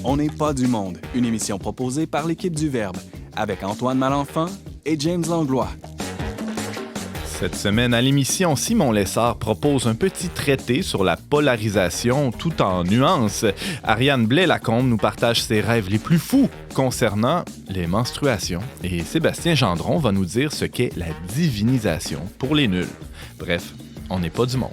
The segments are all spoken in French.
On n'est pas du monde, une émission proposée par l'équipe du Verbe, avec Antoine Malenfant et James Langlois. Cette semaine, à l'émission, Simon Lessard propose un petit traité sur la polarisation tout en nuances. Ariane Blais-Lacombe nous partage ses rêves les plus fous concernant les menstruations. Et Sébastien Gendron va nous dire ce qu'est la divinisation pour les nuls. Bref, on n'est pas du monde.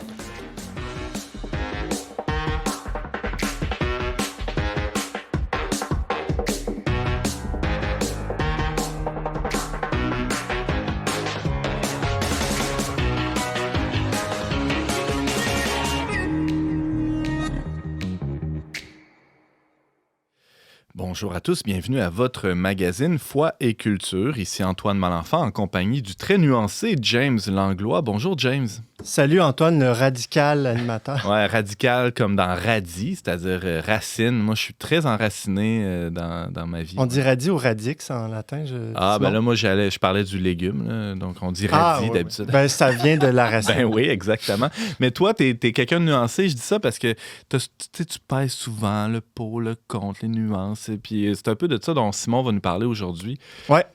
Bonjour à tous, bienvenue à votre magazine Foi et Culture. Ici Antoine Malenfant en compagnie du très nuancé James Langlois. Bonjour James. Salut Antoine, le radical animateur. Ouais, radical comme dans radis, c'est-à-dire racine. Moi, je suis très enraciné dans ma vie. On dit radis ou radix en latin? Là, moi, je parlais du légume, là, donc on dit radis d'habitude. Ben, ça vient de la racine. Ben oui, exactement. Mais toi, t'es quelqu'un de nuancé, je dis ça parce que tu pèses souvent le pour, le contre, les nuances. Et puis c'est un peu de ça dont Simon va nous parler aujourd'hui. Ouais.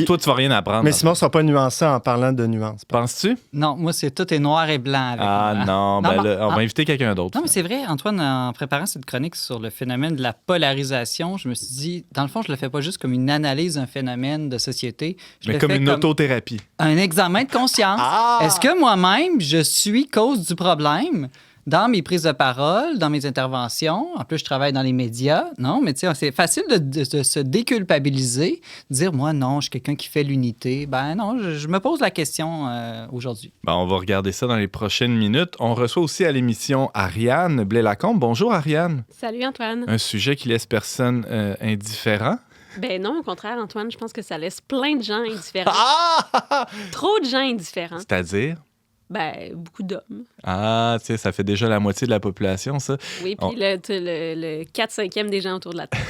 Toi, tu vas rien apprendre. Mais Simon ne sera pas nuancé en parlant de nuances. Penses-tu? Non, moi, c'est tout est noir et blanc. Avec moi. Non, on va inviter quelqu'un d'autre. Non, mais c'est vrai, Antoine, en préparant cette chronique sur le phénomène de la polarisation, je me suis dit, dans le fond, je le fais pas juste comme une analyse d'un phénomène de société. Mais comme une autothérapie. Un examen de conscience. Est-ce que moi-même, je suis cause du problème? Dans mes prises de parole, dans mes interventions, en plus, je travaille dans les médias. Non, mais tu sais, c'est facile de se déculpabiliser, de dire, moi, non, je suis quelqu'un qui fait l'unité. Ben non, je me pose la question aujourd'hui. Ben, on va regarder ça dans les prochaines minutes. On reçoit aussi à l'émission Ariane Blais-Lacombe. Bonjour, Ariane. Salut, Antoine. Un sujet qui laisse personne indifférent. Ben non, au contraire, Antoine, je pense que ça laisse plein de gens indifférents. Trop de gens indifférents. C'est-à-dire? Ben, beaucoup d'hommes. Ah, tu sais, ça fait déjà la moitié de la population, ça. Oui, puis le 4/5e des gens autour de la table.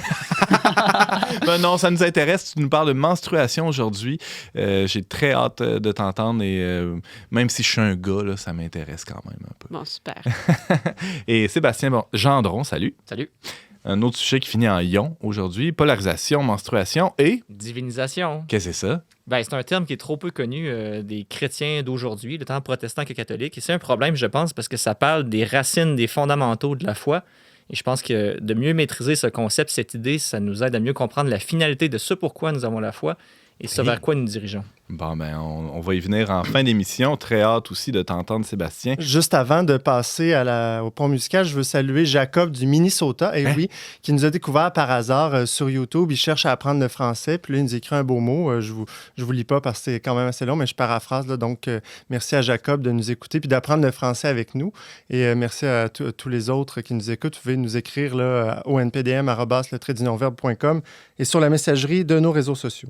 Ben non, ça nous intéresse. Tu nous parles de menstruation aujourd'hui. J'ai très hâte de t'entendre et même si je suis un gars, là, ça m'intéresse quand même un peu. Bon, super. Et Sébastien Gendron, salut. Salut. Un autre sujet qui finit en ion aujourd'hui, polarisation, menstruation et... Divinisation. Qu'est-ce que c'est ça? Ben, c'est un terme qui est trop peu connu des chrétiens d'aujourd'hui, le temps protestant que catholique. Et c'est un problème, je pense, parce que ça parle des racines, des fondamentaux de la foi. Et je pense que de mieux maîtriser ce concept, cette idée, ça nous aide à mieux comprendre la finalité de ce pourquoi nous avons la foi et ce vers quoi nous dirigeons. Bon, ben, on va y venir en fin d'émission. Très hâte aussi de t'entendre, Sébastien. Juste avant de passer au pont musical, je veux saluer Jacob du Minnesota, oui, qui nous a découvert par hasard sur YouTube. Il cherche à apprendre le français, puis là, il nous écrit un beau mot. Je vous lis pas parce que c'est quand même assez long, mais je paraphrase. Là, donc, merci à Jacob de nous écouter puis d'apprendre le français avec nous. Et merci à tous les autres qui nous écoutent. Vous pouvez nous écrire là, à onpdm@le-verbe.com et sur la messagerie de nos réseaux sociaux.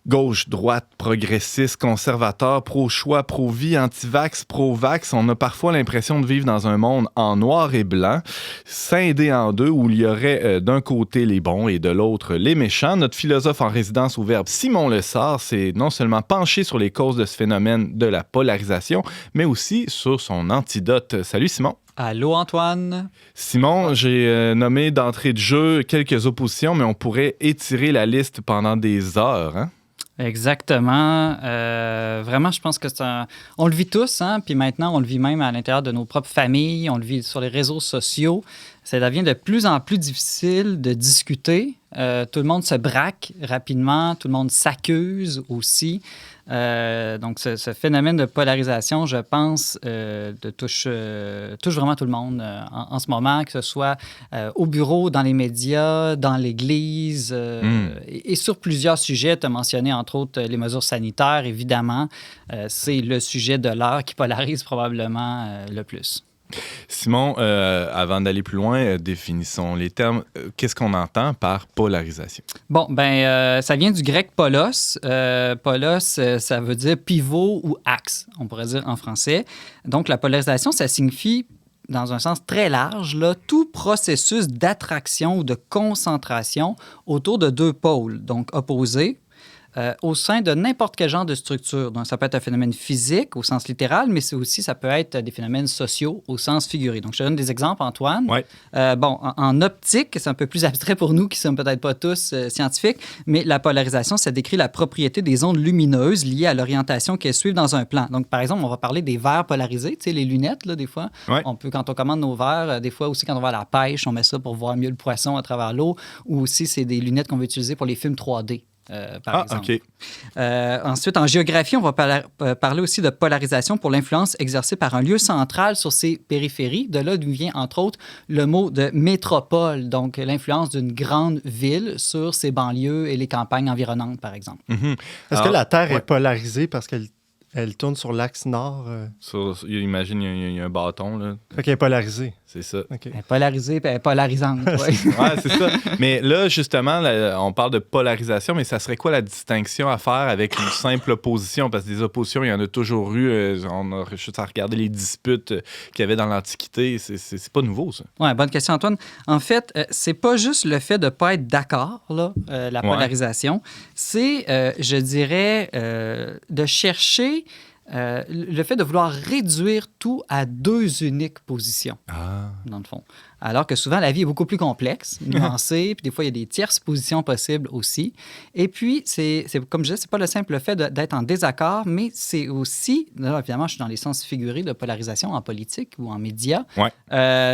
Gauche, droite, progressiste, conservateur, pro-choix, pro-vie, anti-vax, pro-vax, on a parfois l'impression de vivre dans un monde en noir et blanc, scindé en deux, où il y aurait d'un côté les bons et de l'autre les méchants. Notre philosophe en résidence au Verbe, Simon Lessard, s'est non seulement penché sur les causes de ce phénomène de la polarisation, mais aussi sur son antidote. Salut Simon. Allô, Antoine? Simon, j'ai nommé d'entrée de jeu quelques oppositions, mais on pourrait étirer la liste pendant des heures, hein? Exactement. Vraiment, je pense que on le vit tous, hein? Puis maintenant, on le vit même à l'intérieur de nos propres familles, on le vit sur les réseaux sociaux. Ça devient de plus en plus difficile de discuter. Tout le monde se braque rapidement, tout le monde s'accuse aussi. Donc, ce phénomène de polarisation, je pense, touche vraiment tout le monde en ce moment, que ce soit au bureau, dans les médias, dans l'Église, et sur plusieurs sujets. Tu as mentionné, entre autres, les mesures sanitaires, évidemment. C'est le sujet de l'heure qui polarise probablement le plus. Simon, avant d'aller plus loin, définissons les termes. Qu'est-ce qu'on entend par polarisation? Bon, ça vient du grec polos. Polos, ça veut dire pivot ou axe, on pourrait dire en français. Donc, la polarisation, ça signifie, dans un sens très large, là, tout processus d'attraction ou de concentration autour de deux pôles, donc opposés, au sein de n'importe quel genre de structure. Donc, ça peut être un phénomène physique au sens littéral, mais ça peut être des phénomènes sociaux au sens figuré. Donc, je te donne des exemples, Antoine. Ouais. En optique, c'est un peu plus abstrait pour nous qui ne sommes peut-être pas tous scientifiques, mais la polarisation, ça décrit la propriété des ondes lumineuses liées à l'orientation qu'elles suivent dans un plan. Donc, par exemple, on va parler des verres polarisés, tu sais, les lunettes, là, des fois. Ouais. Quand on commande nos verres, des fois aussi, quand on va à la pêche, on met ça pour voir mieux le poisson à travers l'eau, ou aussi, c'est des lunettes qu'on va utiliser pour les films 3D. Par exemple. OK. Ensuite, en géographie, on va parler aussi de polarisation pour l'influence exercée par un lieu central sur ses périphéries. De là d'où vient, entre autres, le mot de métropole, donc l'influence d'une grande ville sur ses banlieues et les campagnes environnantes, par exemple. Mhm. Est-ce que la Terre ouais. est polarisée parce qu'elle tourne sur l'axe nord? Imagine, il y a un bâton, là. Fait qu'elle est polarisée. C'est ça. OK. Elle est polarisée et elle est polarisante. Ouais. Ouais, c'est ça. Mais là, justement, on parle de polarisation, mais ça serait quoi la distinction à faire avec une simple opposition? Parce que des oppositions, il y en a toujours eu. On a juste à regarder les disputes qu'il y avait dans l'Antiquité. C'est pas nouveau, ça. Oui, bonne question, Antoine. En fait, c'est pas juste le fait de ne pas être d'accord, là, la polarisation. C'est, je dirais, de chercher le fait de vouloir réduire tout à deux uniques positions, dans le fond. Alors que souvent, la vie est beaucoup plus complexe, nuancée, puis des fois, il y a des tierces positions possibles aussi. Et puis, c'est comme je disais, c'est pas le simple fait d'être en désaccord, mais c'est aussi, là, évidemment, je suis dans les sens figurés de polarisation en politique ou en médias,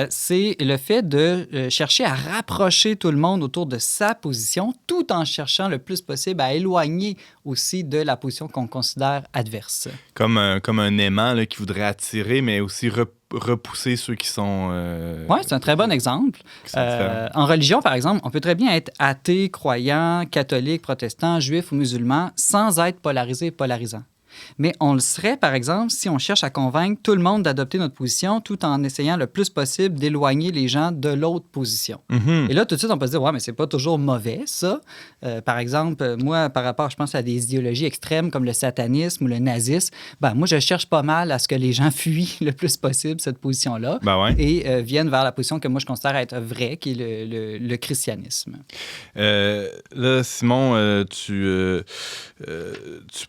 c'est le fait de chercher à rapprocher tout le monde autour de sa position, tout en cherchant le plus possible à éloigner aussi de la position qu'on considère adverse. Comme un aimant là, qui voudrait attirer, mais aussi repousser ceux qui sont... Oui, c'est un très bon exemple. En religion, par exemple, on peut très bien être athée, croyant, catholique, protestant, juif ou musulman sans être polarisé et polarisant. Mais on le serait, par exemple, si on cherche à convaincre tout le monde d'adopter notre position tout en essayant le plus possible d'éloigner les gens de l'autre position. Mm-hmm. Et là, tout de suite, on peut se dire, ouais, mais c'est pas toujours mauvais, ça. Par exemple, moi, par rapport, je pense à des idéologies extrêmes comme le satanisme ou le nazisme, moi, je cherche pas mal à ce que les gens fuient le plus possible cette position-là et viennent vers la position que moi, je considère être vraie, qui est le christianisme. Là, Simon, tu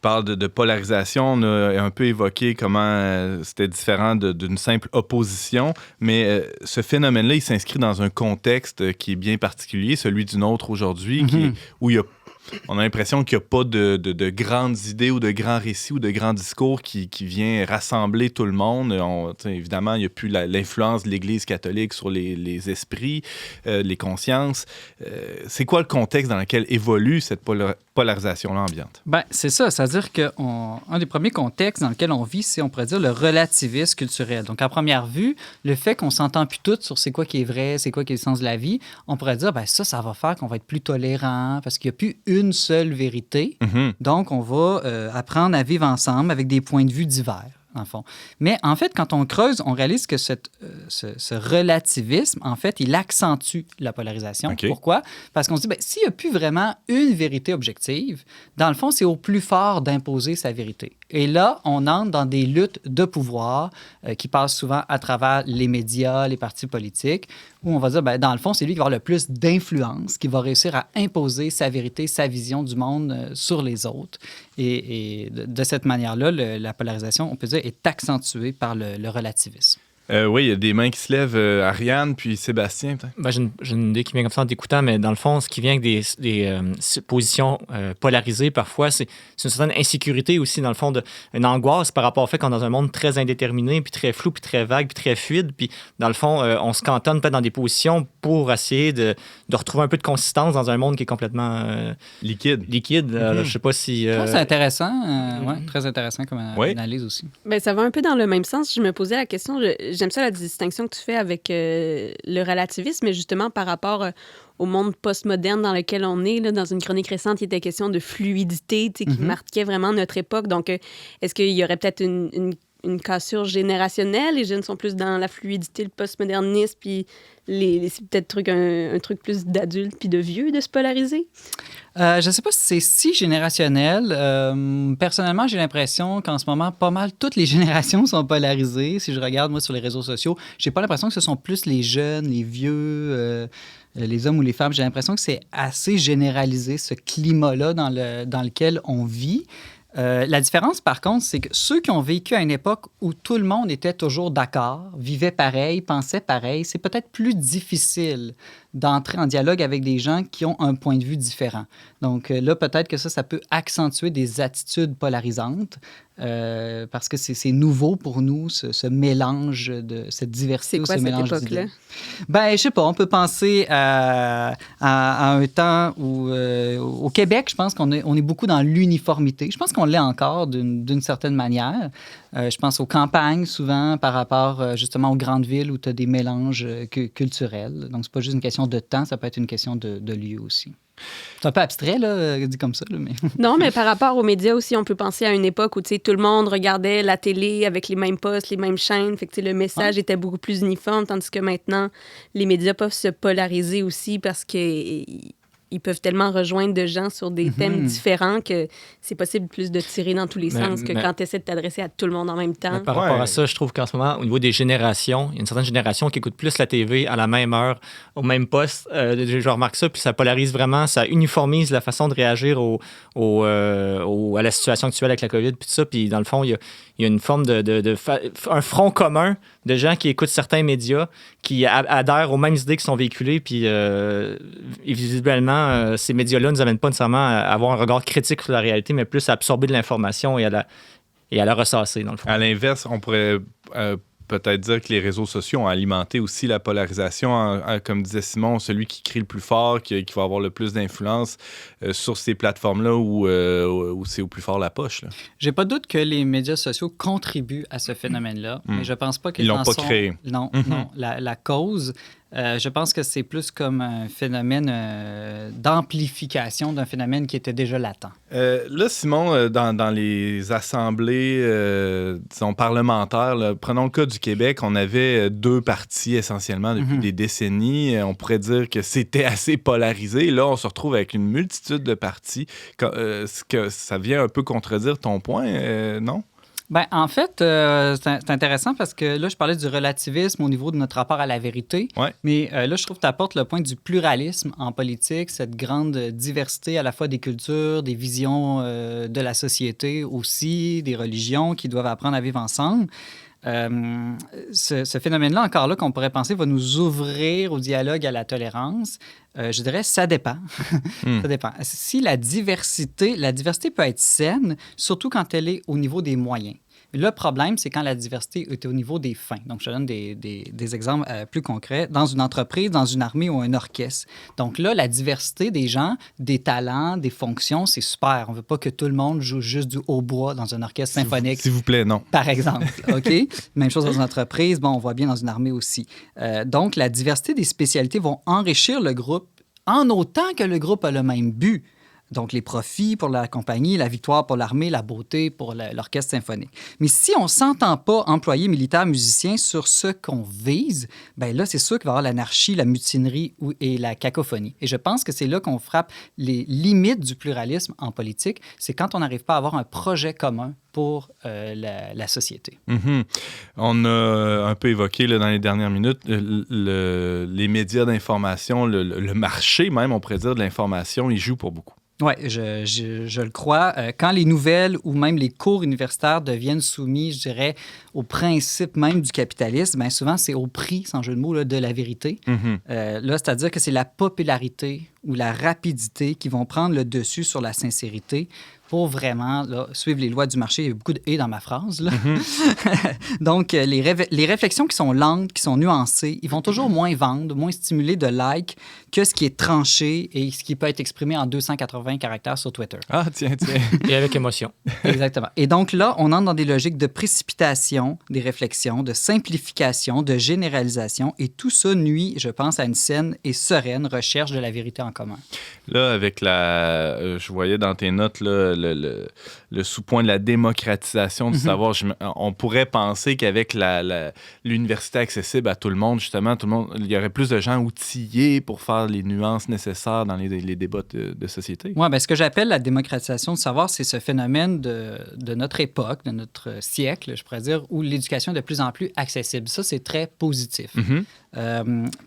parles de polarisation. On a un peu évoqué comment c'était différent d'une simple opposition, mais ce phénomène-là, il s'inscrit dans un contexte qui est bien particulier, celui du nôtre aujourd'hui, où on a l'impression qu'il n'y a pas de grandes idées ou de grands récits ou de grands discours qui vient rassembler tout le monde. Évidemment, il n'y a plus l'influence de l'Église catholique sur les esprits, les consciences. C'est quoi le contexte dans lequel évolue cette polarisation-là ambiante? C'est ça. C'est-à-dire qu'un des premiers contextes dans lequel on vit, c'est, on pourrait dire, le relativisme culturel. Donc, à première vue, le fait qu'on s'entend plus toutes sur c'est quoi qui est vrai, c'est quoi qui est le sens de la vie, on pourrait dire, ça va faire qu'on va être plus tolérant parce qu'il n'y a plus une seule vérité. Mm-hmm. Donc, on va apprendre à vivre ensemble avec des points de vue divers, en fond. Mais en fait, quand on creuse, on réalise que ce relativisme, en fait, il accentue la polarisation. Okay. Pourquoi? Parce qu'on se dit, s'il n'y a plus vraiment une vérité objective, dans le fond, c'est au plus fort d'imposer sa vérité. Et là, on entre dans des luttes de pouvoir qui passent souvent à travers les médias, les partis politiques, où on va dire, dans le fond, c'est lui qui va avoir le plus d'influence, qui va réussir à imposer sa vérité, sa vision du monde sur les autres. Et de cette manière-là, la polarisation, on peut dire, est accentuée par le relativisme. Oui, il y a des mains qui se lèvent. Ariane, puis Sébastien, peut-être? J'ai une idée qui vient comme ça en t'écoutant, mais dans le fond, ce qui vient avec des positions polarisées, parfois, c'est une certaine insécurité aussi, dans le fond, une angoisse par rapport au fait qu'on est dans un monde très indéterminé, puis très flou, puis très vague, puis très fluide. Puis, dans le fond, on se cantonne peut-être dans des positions pour essayer de retrouver un peu de consistance dans un monde qui est complètement... liquide. Je sais pas si... C'est intéressant. Très intéressant comme analyse aussi. Ça va un peu dans le même sens. Je me posais la question... J'aime ça la distinction que tu fais avec le relativisme, mais justement par rapport au monde postmoderne dans lequel on est. Là, dans une chronique récente, il était question de fluidité qui marquait vraiment notre époque. Donc, est-ce qu'il y aurait peut-être une une cassure générationnelle. Les jeunes sont plus dans la fluidité, le postmodernisme, puis c'est peut-être un truc plus d'adulte puis de vieux de se polariser. Je ne sais pas si c'est si générationnel. Personnellement, j'ai l'impression qu'en ce moment, pas mal toutes les générations sont polarisées. Si je regarde, moi, sur les réseaux sociaux, j'ai pas l'impression que ce sont plus les jeunes, les vieux, les hommes ou les femmes. J'ai l'impression que c'est assez généralisé, ce climat-là dans lequel on vit. La différence, par contre, c'est que ceux qui ont vécu à une époque où tout le monde était toujours d'accord, vivait pareil, pensait pareil, c'est peut-être plus difficile d'entrer en dialogue avec des gens qui ont un point de vue différent. Donc là, peut-être que ça peut accentuer des attitudes polarisantes parce que c'est nouveau pour nous, ce mélange de cette diversité. C'est quoi ce cette mélange époque-là? Ben, je sais pas, on peut penser à un temps où, au Québec, je pense qu'on est beaucoup dans l'uniformité. Je pense qu'on l'est encore d'une certaine manière. Je pense aux campagnes, souvent, par rapport justement aux grandes villes où tu as des mélanges culturels. Donc, c'est pas juste une question de temps, ça peut être une question de lieu aussi. C'est un peu abstrait, là, dit comme ça. Là, mais... Non, mais par rapport aux médias aussi, on peut penser à une époque où, tu sais, tout le monde regardait la télé avec les mêmes postes, les mêmes chaînes. Fait que, tu sais, le message était beaucoup plus uniforme, tandis que maintenant, les médias peuvent se polariser aussi parce qu'ils peuvent tellement rejoindre de gens sur des thèmes différents que c'est possible plus de tirer dans tous les sens que quand tu essaies de t'adresser à tout le monde en même temps. Par rapport à ça, je trouve qu'en ce moment, au niveau des générations, il y a une certaine génération qui écoute plus la TV à la même heure, au même poste. Je remarque ça, puis ça polarise vraiment, ça uniformise la façon de réagir à la situation actuelle avec la COVID, puis tout ça. Puis dans le fond, il y a une forme un front commun de gens qui écoutent certains médias, qui adhèrent aux mêmes idées qui sont véhiculées, puis visiblement, ces médias-là ne nous amènent pas nécessairement à avoir un regard critique sur la réalité, mais plus à absorber de l'information et à la ressasser, dans le fond. À l'inverse, on pourrait peut-être dire que les réseaux sociaux ont alimenté aussi la polarisation. Comme disait Simon, celui qui crie le plus fort, qui va avoir le plus d'influence sur ces plateformes-là où c'est au plus fort la poche. Là. J'ai pas de doute que les médias sociaux contribuent à ce phénomène-là, mais je pense pas qu'ils l'ont pas créé. Non, non. La cause... je pense que c'est plus comme un phénomène d'amplification d'un phénomène qui était déjà latent. Là, Simon, dans les assemblées disons, parlementaires, là, prenons le cas du Québec, on avait deux partis essentiellement depuis des décennies. On pourrait dire que c'était assez polarisé. Là, on se retrouve avec une multitude de partis. Est-ce que ça vient un peu contredire ton point, non? Ben, en fait, c'est intéressant parce que là, je parlais du relativisme au niveau de notre rapport à la vérité. Ouais. Mais là, je trouve que tu apportes le point du pluralisme en politique, cette grande diversité à la fois des cultures, des visions de la société aussi, des religions qui doivent apprendre à vivre ensemble. Ce phénomène-là, encore là, qu'on pourrait penser, va nous ouvrir au dialogue, à la tolérance. Je dirais, ça dépend. Ça dépend. Si la diversité peut être saine, surtout quand elle est au niveau des moyens. Le problème, c'est quand la diversité est au niveau des fins. Donc, je te donne des exemples plus concrets. Dans une entreprise, dans une armée ou un orchestre. Donc là, la diversité des gens, des talents, des fonctions, c'est super. On ne veut pas que tout le monde joue juste du hautbois dans un orchestre symphonique. S'il vous plaît, non. Par exemple, OK? Même chose dans une entreprise. Bon, on voit bien dans une armée aussi. Donc, la diversité des spécialités vont enrichir le groupe en autant que le groupe a le même but. Donc, les profits pour la compagnie, la victoire pour l'armée, la beauté pour l'orchestre symphonique. Mais si on ne s'entend pas, employés, militaires, musiciens, sur ce qu'on vise, bien là, c'est sûr qu'il va y avoir l'anarchie, la mutinerie et la cacophonie. Et je pense que c'est là qu'on frappe les limites du pluralisme en politique. C'est quand on n'arrive pas à avoir un projet commun pour la société. On a un peu évoqué là, dans les dernières minutes les médias d'information, le marché même, on pourrait dire, de l'information, il joue pour beaucoup. Oui, je le crois. Quand les nouvelles ou même les cours universitaires deviennent soumis, je dirais, au principe même du capitalisme, bien souvent, c'est au prix, sans jeu de mots, là, de la vérité. Là, c'est-à-dire que c'est la popularité ou la rapidité qui vont prendre le dessus sur la sincérité pour vraiment là, suivre les lois du marché. Il y a beaucoup de « et » dans ma phrase. Là. Donc, les réflexions qui sont lentes, qui sont nuancées, ils vont toujours moins vendre, moins stimuler de likes que ce qui est tranché et ce qui peut être exprimé en 280 caractères sur Twitter. Ah, tiens. Et avec émotion. Exactement. Et donc là, on entre dans des logiques de précipitation des réflexions, de simplification, de généralisation, et tout ça nuit, je pense, à une saine et sereine recherche de la vérité en commun. Là, avec je voyais dans tes notes là, le sous-point de la démocratisation du savoir. On pourrait penser qu'avec l'université accessible à tout le monde, justement, il y aurait plus de gens outillés pour faire les nuances nécessaires dans les débats de société. Oui, bien, ce que j'appelle la démocratisation du savoir, c'est ce phénomène de notre époque, de notre siècle, je pourrais dire, où l'éducation est de plus en plus accessible. Ça, c'est très positif.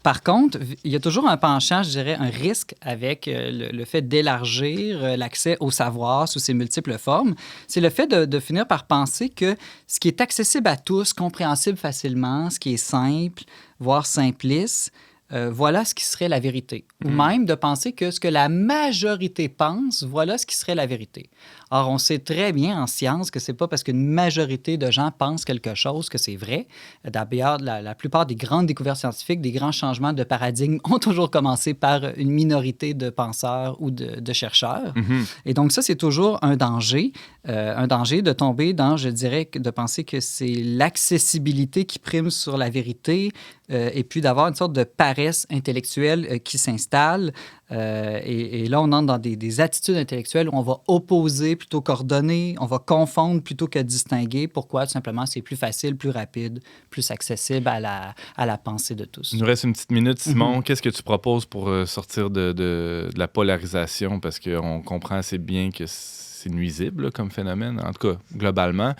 Par contre, il y a toujours un penchant, je dirais, un risque avec le fait d'élargir l'accès au savoir sous ses multiples formes. C'est le fait de finir par penser que ce qui est accessible à tous, compréhensible facilement, ce qui est simple, voire simpliste, voilà ce qui serait la vérité. Ou même de penser que ce que la majorité pense, voilà ce qui serait la vérité. Or, on sait très bien en science que c'est pas parce qu'une majorité de gens pensent quelque chose que c'est vrai. D'ailleurs, la plupart des grandes découvertes scientifiques, des grands changements de paradigme ont toujours commencé par une minorité de penseurs ou de chercheurs. Et donc, ça, c'est toujours un danger de tomber dans, je dirais, de penser que c'est l'accessibilité qui prime sur la vérité et puis d'avoir une sorte de paresse intellectuelle qui s'installe. Et là, on entre dans des attitudes intellectuelles où on va opposer plutôt qu'ordonner, on va confondre plutôt que distinguer. Pourquoi? Tout simplement, c'est plus facile, plus rapide, plus accessible à la pensée de tous. Il nous reste une petite minute, Simon. Qu'est-ce que tu proposes pour sortir de la polarisation? Parce qu'on comprend assez bien que c'est nuisible là, comme phénomène, en tout cas, globalement.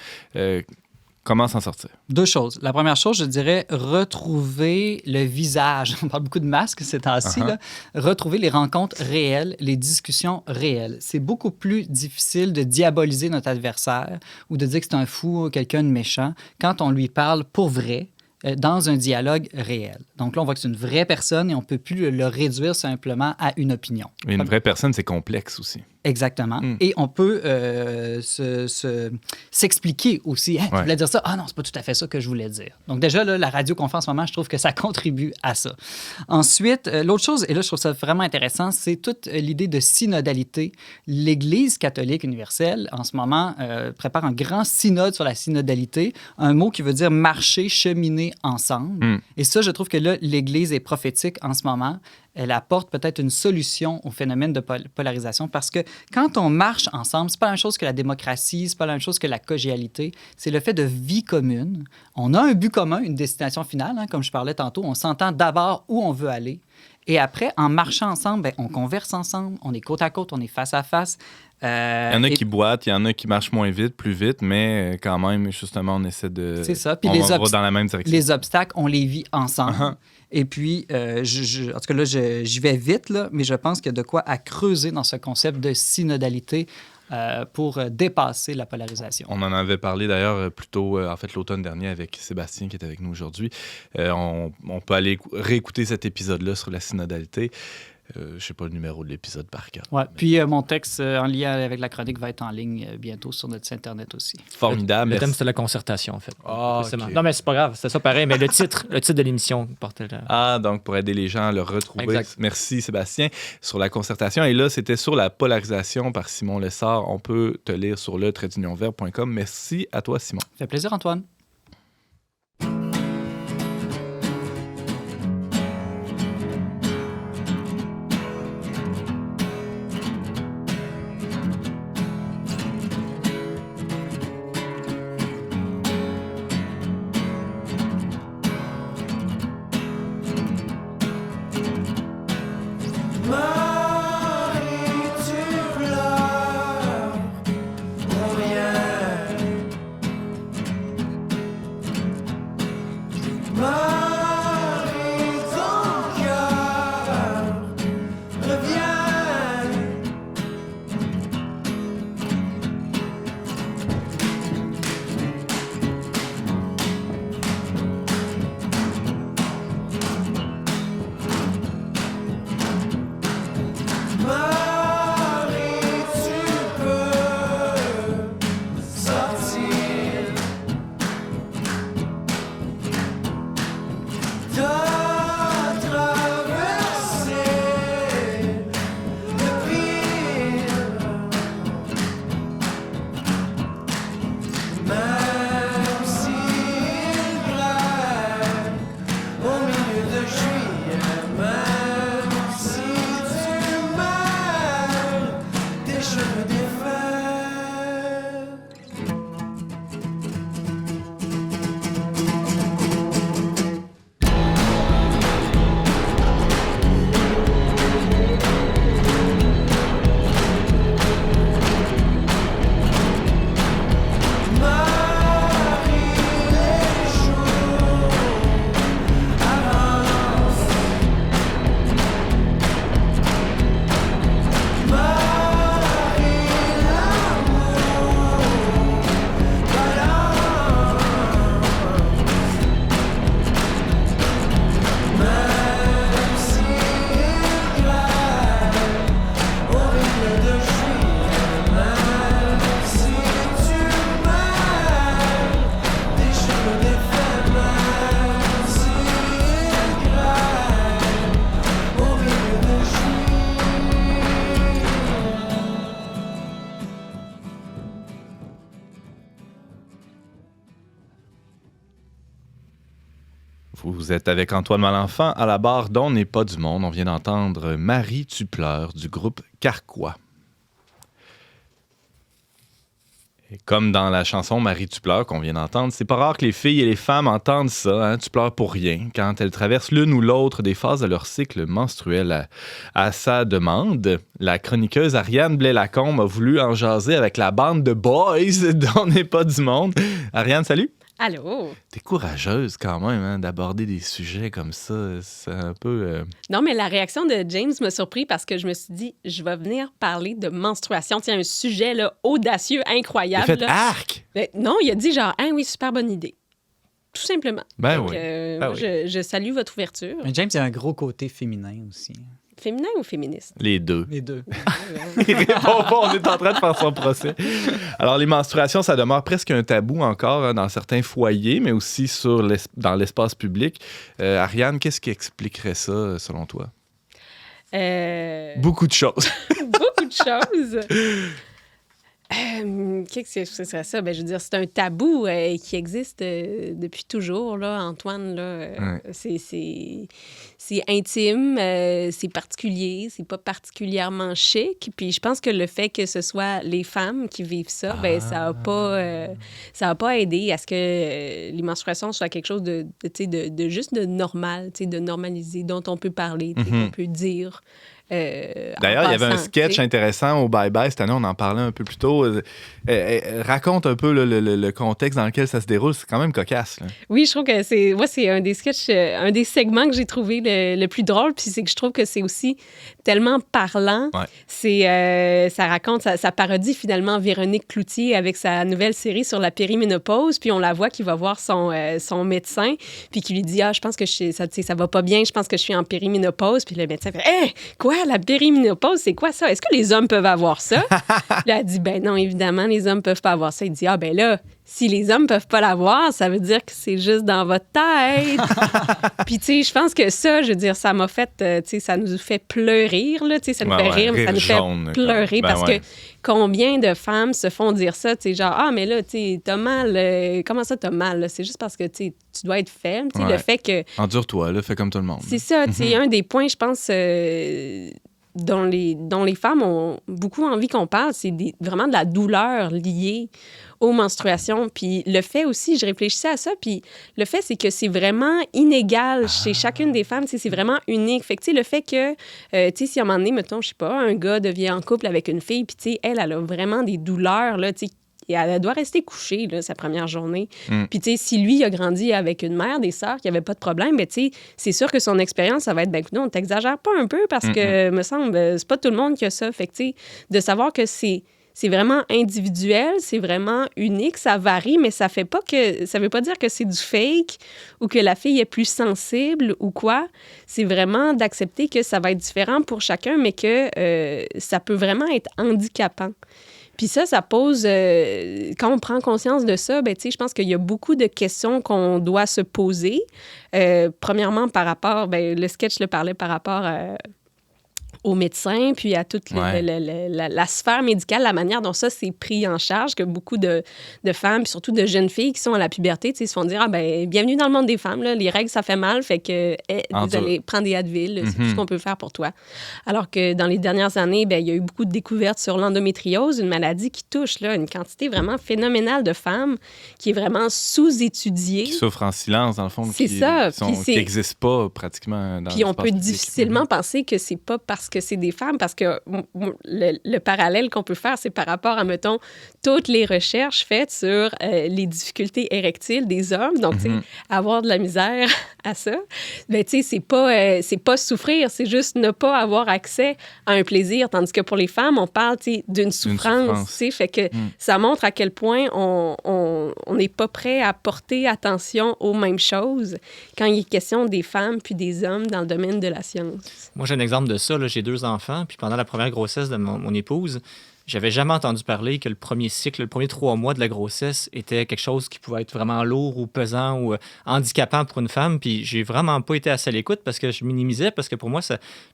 Comment s'en sortir? Deux choses. La première chose, je dirais, retrouver le visage. On parle beaucoup de masques ces temps-ci. Là. Retrouver les rencontres réelles, les discussions réelles. C'est beaucoup plus difficile de diaboliser notre adversaire ou de dire que c'est un fou, quelqu'un de méchant, quand on lui parle pour vrai, dans un dialogue réel. Donc là, on voit que c'est une vraie personne et on ne peut plus le réduire simplement à une opinion. Et une vraie personne, c'est complexe aussi. Exactement. Et on peut s'expliquer aussi. Hein, tu voulais dire ça? Ah non, c'est pas tout à fait ça que je voulais dire. Donc déjà, là, la radio qu'on fait en ce moment, je trouve que ça contribue à ça. Ensuite, l'autre chose, et là, je trouve ça vraiment intéressant, c'est toute l'idée de synodalité. L'Église catholique universelle, en ce moment, prépare un grand synode sur la synodalité, un mot qui veut dire marcher, cheminer ensemble. Et ça, je trouve que là, l'Église est prophétique en ce moment. Elle apporte peut-être une solution au phénomène de polarisation parce que quand on marche ensemble, c'est pas la même chose que la démocratie, c'est pas la même chose que la collégialité, c'est le fait de vie commune. On a un but commun, une destination finale, hein, comme je parlais tantôt, on s'entend d'abord où on veut aller et après, en marchant ensemble, bien, on converse ensemble, on est côte à côte, on est face à face. Il y en a qui boitent, il y en a qui marchent moins vite, plus vite, mais quand même, justement, on essaie de... C'est ça. Puis on va dans la même direction. Les obstacles, on les vit ensemble. Et puis, en tout cas, là, j'y vais vite, là, mais je pense qu'il y a de quoi à creuser dans ce concept de synodalité pour dépasser la polarisation. On en avait parlé d'ailleurs plus tôt, en fait, l'automne dernier avec Sébastien qui est avec nous aujourd'hui. On peut aller réécouter cet épisode-là sur la synodalité. Je ne sais pas le numéro de l'épisode par cœur. Ouais. Puis mon texte en lien avec la chronique va être en ligne bientôt sur notre site Internet aussi. Formidable. Le thème, c'était la concertation, en fait. Okay. Non, mais c'est pas grave, c'est ça pareil, mais le titre de l'émission portait le... Donc pour aider les gens à le retrouver. Exact. Merci Sébastien. Sur la concertation. Et là, c'était sur la polarisation par Simon Lessard. On peut te lire sur le-verbe.com. Merci à toi, Simon. Ça fait plaisir, Antoine. Vous êtes avec Antoine Malenfant à la barre d'On n'est pas du monde. On vient d'entendre Marie Tu pleures du groupe Carquois. Et comme dans la chanson Marie tu pleures qu'on vient d'entendre, c'est pas rare que les filles et les femmes entendent ça, hein, tu pleures pour rien, quand elles traversent l'une ou l'autre des phases de leur cycle menstruel. À sa demande, la chroniqueuse Ariane Blais-Lacombe a voulu en jaser avec la bande de boys d'On n'est pas du monde. Ariane, salut! Allô? T'es courageuse quand même hein, d'aborder des sujets comme ça. C'est un peu... Non, mais la réaction de James m'a surpris parce que je me suis dit, je vais venir parler de menstruation. Tiens, un sujet là, audacieux, incroyable. Il a fait là. arc! Mais non, il a dit genre, ah oui, super bonne idée. Tout simplement. Ben Donc, oui. moi, je salue votre ouverture. Mais James, il y a un gros côté féminin aussi. Féminin ou féministe? Les deux. Les deux. Il répond pas, on est en train de faire son procès. Alors, les menstruations, ça demeure presque un tabou encore hein, dans certains foyers, mais aussi dans l'espace public. Ariane, qu'est-ce qui expliquerait ça, selon toi? Beaucoup de choses. Beaucoup de choses. Qu'est-ce que ce serait ça? Ben, je veux dire, c'est un tabou qui existe depuis toujours, là, Antoine. Là, c'est intime, c'est particulier, c'est pas particulièrement chic. Puis je pense que le fait que ce soit les femmes qui vivent ça, ben, ça a pas aidé à ce que les menstruations soient quelque chose de juste de normal, de normalisé, dont on peut parler, qu'on peut dire. D'ailleurs, il y avait un sketch t'sais. intéressant au Bye Bye cette année, on en parlait un peu plus tôt. Raconte un peu le contexte dans lequel ça se déroule, c'est quand même cocasse. Là. Oui, je trouve que c'est un des sketchs, un des segments que j'ai trouvé le plus drôle, puis c'est que je trouve que c'est aussi tellement parlant. Ouais. Ça raconte, ça parodie finalement Véronique Cloutier avec sa nouvelle série sur la périménopause, puis on la voit qui va voir son médecin, puis qui lui dit « Ah, je pense que ça va pas bien, je pense que je suis en périménopause. » Puis le médecin fait « Hé, quoi? La périménopause, c'est quoi ça? Est-ce que les hommes peuvent avoir ça? » Là, elle dit « Ben non, évidemment, les hommes peuvent pas avoir ça. » Il dit « Ah, ben là, si les hommes peuvent pas l'avoir, ça veut dire que c'est juste dans votre tête. » Puis, tu sais, je pense que ça, je veux dire, ça m'a fait, tu sais, ça nous fait pleurer, là, tu sais, ça nous fait rire, mais ça nous fait pleurer parce que combien de femmes se font dire ça, tu sais, genre, ah, mais là, tu sais, t'as mal, comment ça t'as mal, là? C'est juste parce que, tu sais, tu dois être faible, tu sais, le fait que... Endure-toi, là, fais comme tout le monde. C'est ça, tu sais, un des points, je pense... dont les femmes ont beaucoup envie qu'on parle, c'est vraiment de la douleur liée aux menstruations. Puis le fait aussi, je réfléchissais à ça, puis le fait, c'est que c'est vraiment inégal chez chacune des femmes, c'est vraiment unique. Fait que, tu sais, le fait que, tu sais, si à un moment donné, mettons, je sais pas, un gars devient en couple avec une fille, puis tu sais, elle a vraiment des douleurs, là, tu sais, et elle doit rester couchée, là, sa première journée. Puis, tu sais, si lui a grandi avec une mère, des sœurs, qui n'avaient pas de problème, mais tu sais, c'est sûr que son expérience, ça va être, ben, écoute, on t'exagère pas un peu parce que, me semble, c'est pas tout le monde qui a ça. Fait que, tu sais, de savoir que c'est vraiment individuel, c'est vraiment unique, ça varie, mais ça veut pas dire que c'est du fake ou que la fille est plus sensible ou quoi. C'est vraiment d'accepter que ça va être différent pour chacun, mais que ça peut vraiment être handicapant. Puis ça pose... quand on prend conscience de ça, ben, tu sais, je pense qu'il y a beaucoup de questions qu'on doit se poser. Premièrement, par rapport... Ben, le sketch le parlait par rapport aux médecins, puis à toute la sphère médicale, la manière dont ça s'est pris en charge, que beaucoup de femmes, puis surtout de jeunes filles qui sont à la puberté, se font dire « Ah ben bienvenue dans le monde des femmes, là, les règles, ça fait mal, fait que vous allez prendre des Advil, c'est tout ce qu'on peut faire pour toi. » Alors que dans les dernières années, ben, il y a eu beaucoup de découvertes sur l'endométriose, une maladie qui touche là, une quantité vraiment phénoménale de femmes, qui est vraiment sous-étudiée. Qui souffrent en silence, dans le fond, qui n'existent pas pratiquement dans Puis on peut difficilement penser que c'est pas parce que c'est des femmes, parce que le parallèle qu'on peut faire, c'est par rapport à, mettons, toutes les recherches faites sur les difficultés érectiles des hommes. Donc, tu sais, avoir de la misère à ça, ben, tu sais, c'est pas souffrir, c'est juste ne pas avoir accès à un plaisir. Tandis que pour les femmes, on parle, tu sais, d'une souffrance, tu sais, fait que ça montre à quel point on n'est pas prêt à porter attention aux mêmes choses quand il est question des femmes puis des hommes dans le domaine de la science. Moi, j'ai un exemple de ça. Là. J'ai 2 enfants, puis pendant la première grossesse de mon épouse, j'avais jamais entendu parler que le premier cycle, le premier 3 mois de la grossesse était quelque chose qui pouvait être vraiment lourd ou pesant ou handicapant pour une femme. Puis j'ai vraiment pas été assez à l'écoute parce que je minimisais, parce que pour moi,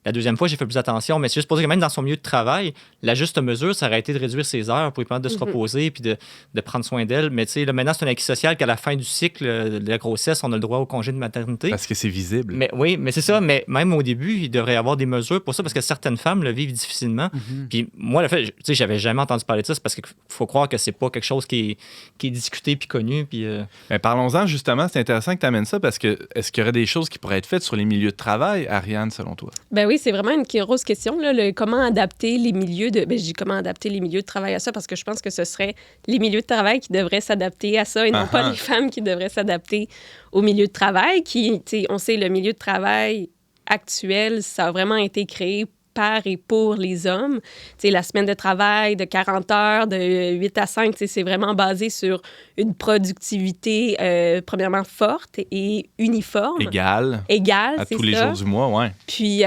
la deuxième fois, j'ai fait plus attention. Mais c'est juste pour dire que même dans son milieu de travail, la juste mesure, ça aurait été de réduire ses heures pour lui permettre de se reposer puis de prendre soin d'elle. Mais tu sais, là, maintenant, c'est un acquis social qu'à la fin du cycle de la grossesse, on a le droit au congé de maternité. Parce que c'est visible. Mais oui, mais c'est ça. Mais même au début, il devrait y avoir des mesures pour ça parce que certaines femmes le vivent difficilement. Puis moi, le fait, tu sais, j'avais jamais entendu parler de ça, c'est parce qu'il faut croire que c'est pas quelque chose qui est discuté puis connu. Puis Ben, parlons-en justement, c'est intéressant que tu amènes ça parce que est-ce qu'il y aurait des choses qui pourraient être faites sur les milieux de travail, Ariane, selon toi? Ben oui, c'est vraiment une grosse question, là, comment adapter les milieux de... Ben, je dis comment adapter les milieux de travail à ça, parce que je pense que ce serait les milieux de travail qui devraient s'adapter à ça et non pas les femmes qui devraient s'adapter au milieu de travail, qui, tu sais, on sait, le milieu de travail actuel, ça a vraiment été créé par et pour les hommes. Tu sais, la semaine de travail de 40 heures, de 8 à 5, tu sais, c'est vraiment basé sur une productivité, premièrement, forte et uniforme. Égale, Égale, à c'est tous les jours du mois, ouais. Puis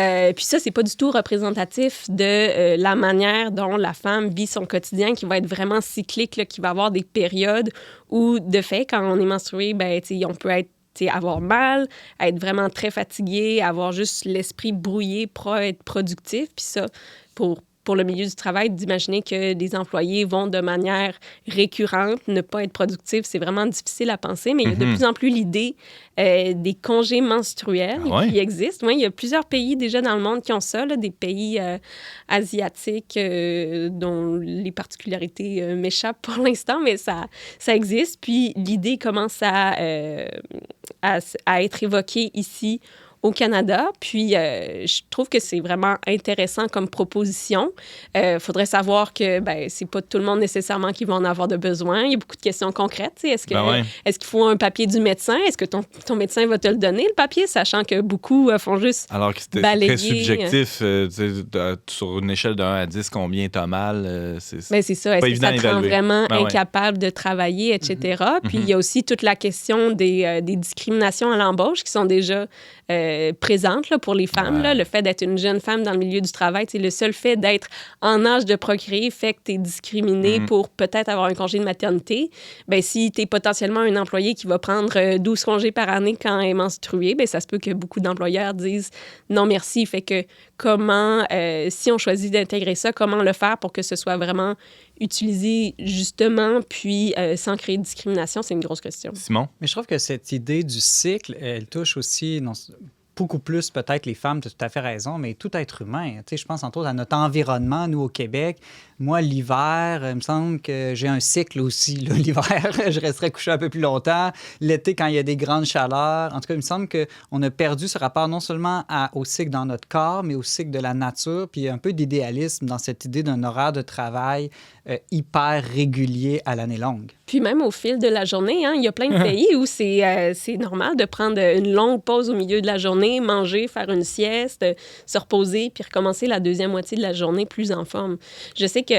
ça, c'est pas du tout représentatif de la manière dont la femme vit son quotidien, qui va être vraiment cyclique, là, qui va avoir des périodes où, de fait, quand on est menstrué, ben, tu sais, on peut être avoir mal, être vraiment très fatigué, avoir juste l'esprit brouillé, être productif. Puis ça, pour le milieu du travail, d'imaginer que des employés vont de manière récurrente ne pas être productifs, c'est vraiment difficile à penser, mais il y a de plus en plus l'idée des congés menstruels qui existent. Oui, il y a plusieurs pays déjà dans le monde qui ont ça, là, des pays asiatiques dont les particularités m'échappent pour l'instant, mais ça existe. Puis l'idée commence à être évoquée ici au Canada. Puis, je trouve que c'est vraiment intéressant comme proposition. Faudrait savoir que c'est pas tout le monde nécessairement qui va en avoir de besoin. Il y a beaucoup de questions concrètes. Est-ce qu'il faut un papier du médecin? Est-ce que ton médecin va te le donner, le papier, sachant que beaucoup font juste alors que c'est balayer. Très subjectif. Sur une échelle de 1 à 10, combien t'as mal? C'est ça. Est-ce que ça te rend vraiment incapable de travailler, etc.? Puis, il y a aussi toute la question des discriminations à l'embauche qui sont déjà présente là, pour les femmes. Là, le fait d'être une jeune femme dans le milieu du travail, le seul fait d'être en âge de procréer fait que tu es discriminé pour peut-être avoir un congé de maternité. Ben, si tu es potentiellement un employé qui va prendre 12 congés par année quand elle est menstruée, ben, ça se peut que beaucoup d'employeurs disent non merci. Fait que comment, si on choisit d'intégrer ça, comment le faire pour que ce soit vraiment utilisé justement, puis sans créer de discrimination, c'est une grosse question. Simon? Mais je trouve que cette idée du cycle, elle touche aussi beaucoup plus peut-être les femmes, tu as tout à fait raison, mais tout être humain. Tu sais, je pense entre autres à notre environnement, nous au Québec. Moi, l'hiver, il me semble que j'ai un cycle aussi. Là. L'hiver, je resterai couché un peu plus longtemps. L'été, quand il y a des grandes chaleurs. En tout cas, il me semble qu'on a perdu ce rapport non seulement au cycle dans notre corps, mais au cycle de la nature, puis un peu d'idéalisme dans cette idée d'un horaire de travail hyper régulier à l'année longue. Puis même au fil de la journée, il y a plein de pays où c'est normal de prendre une longue pause au milieu de la journée, manger, faire une sieste, se reposer, puis recommencer la deuxième moitié de la journée plus en forme. Je sais que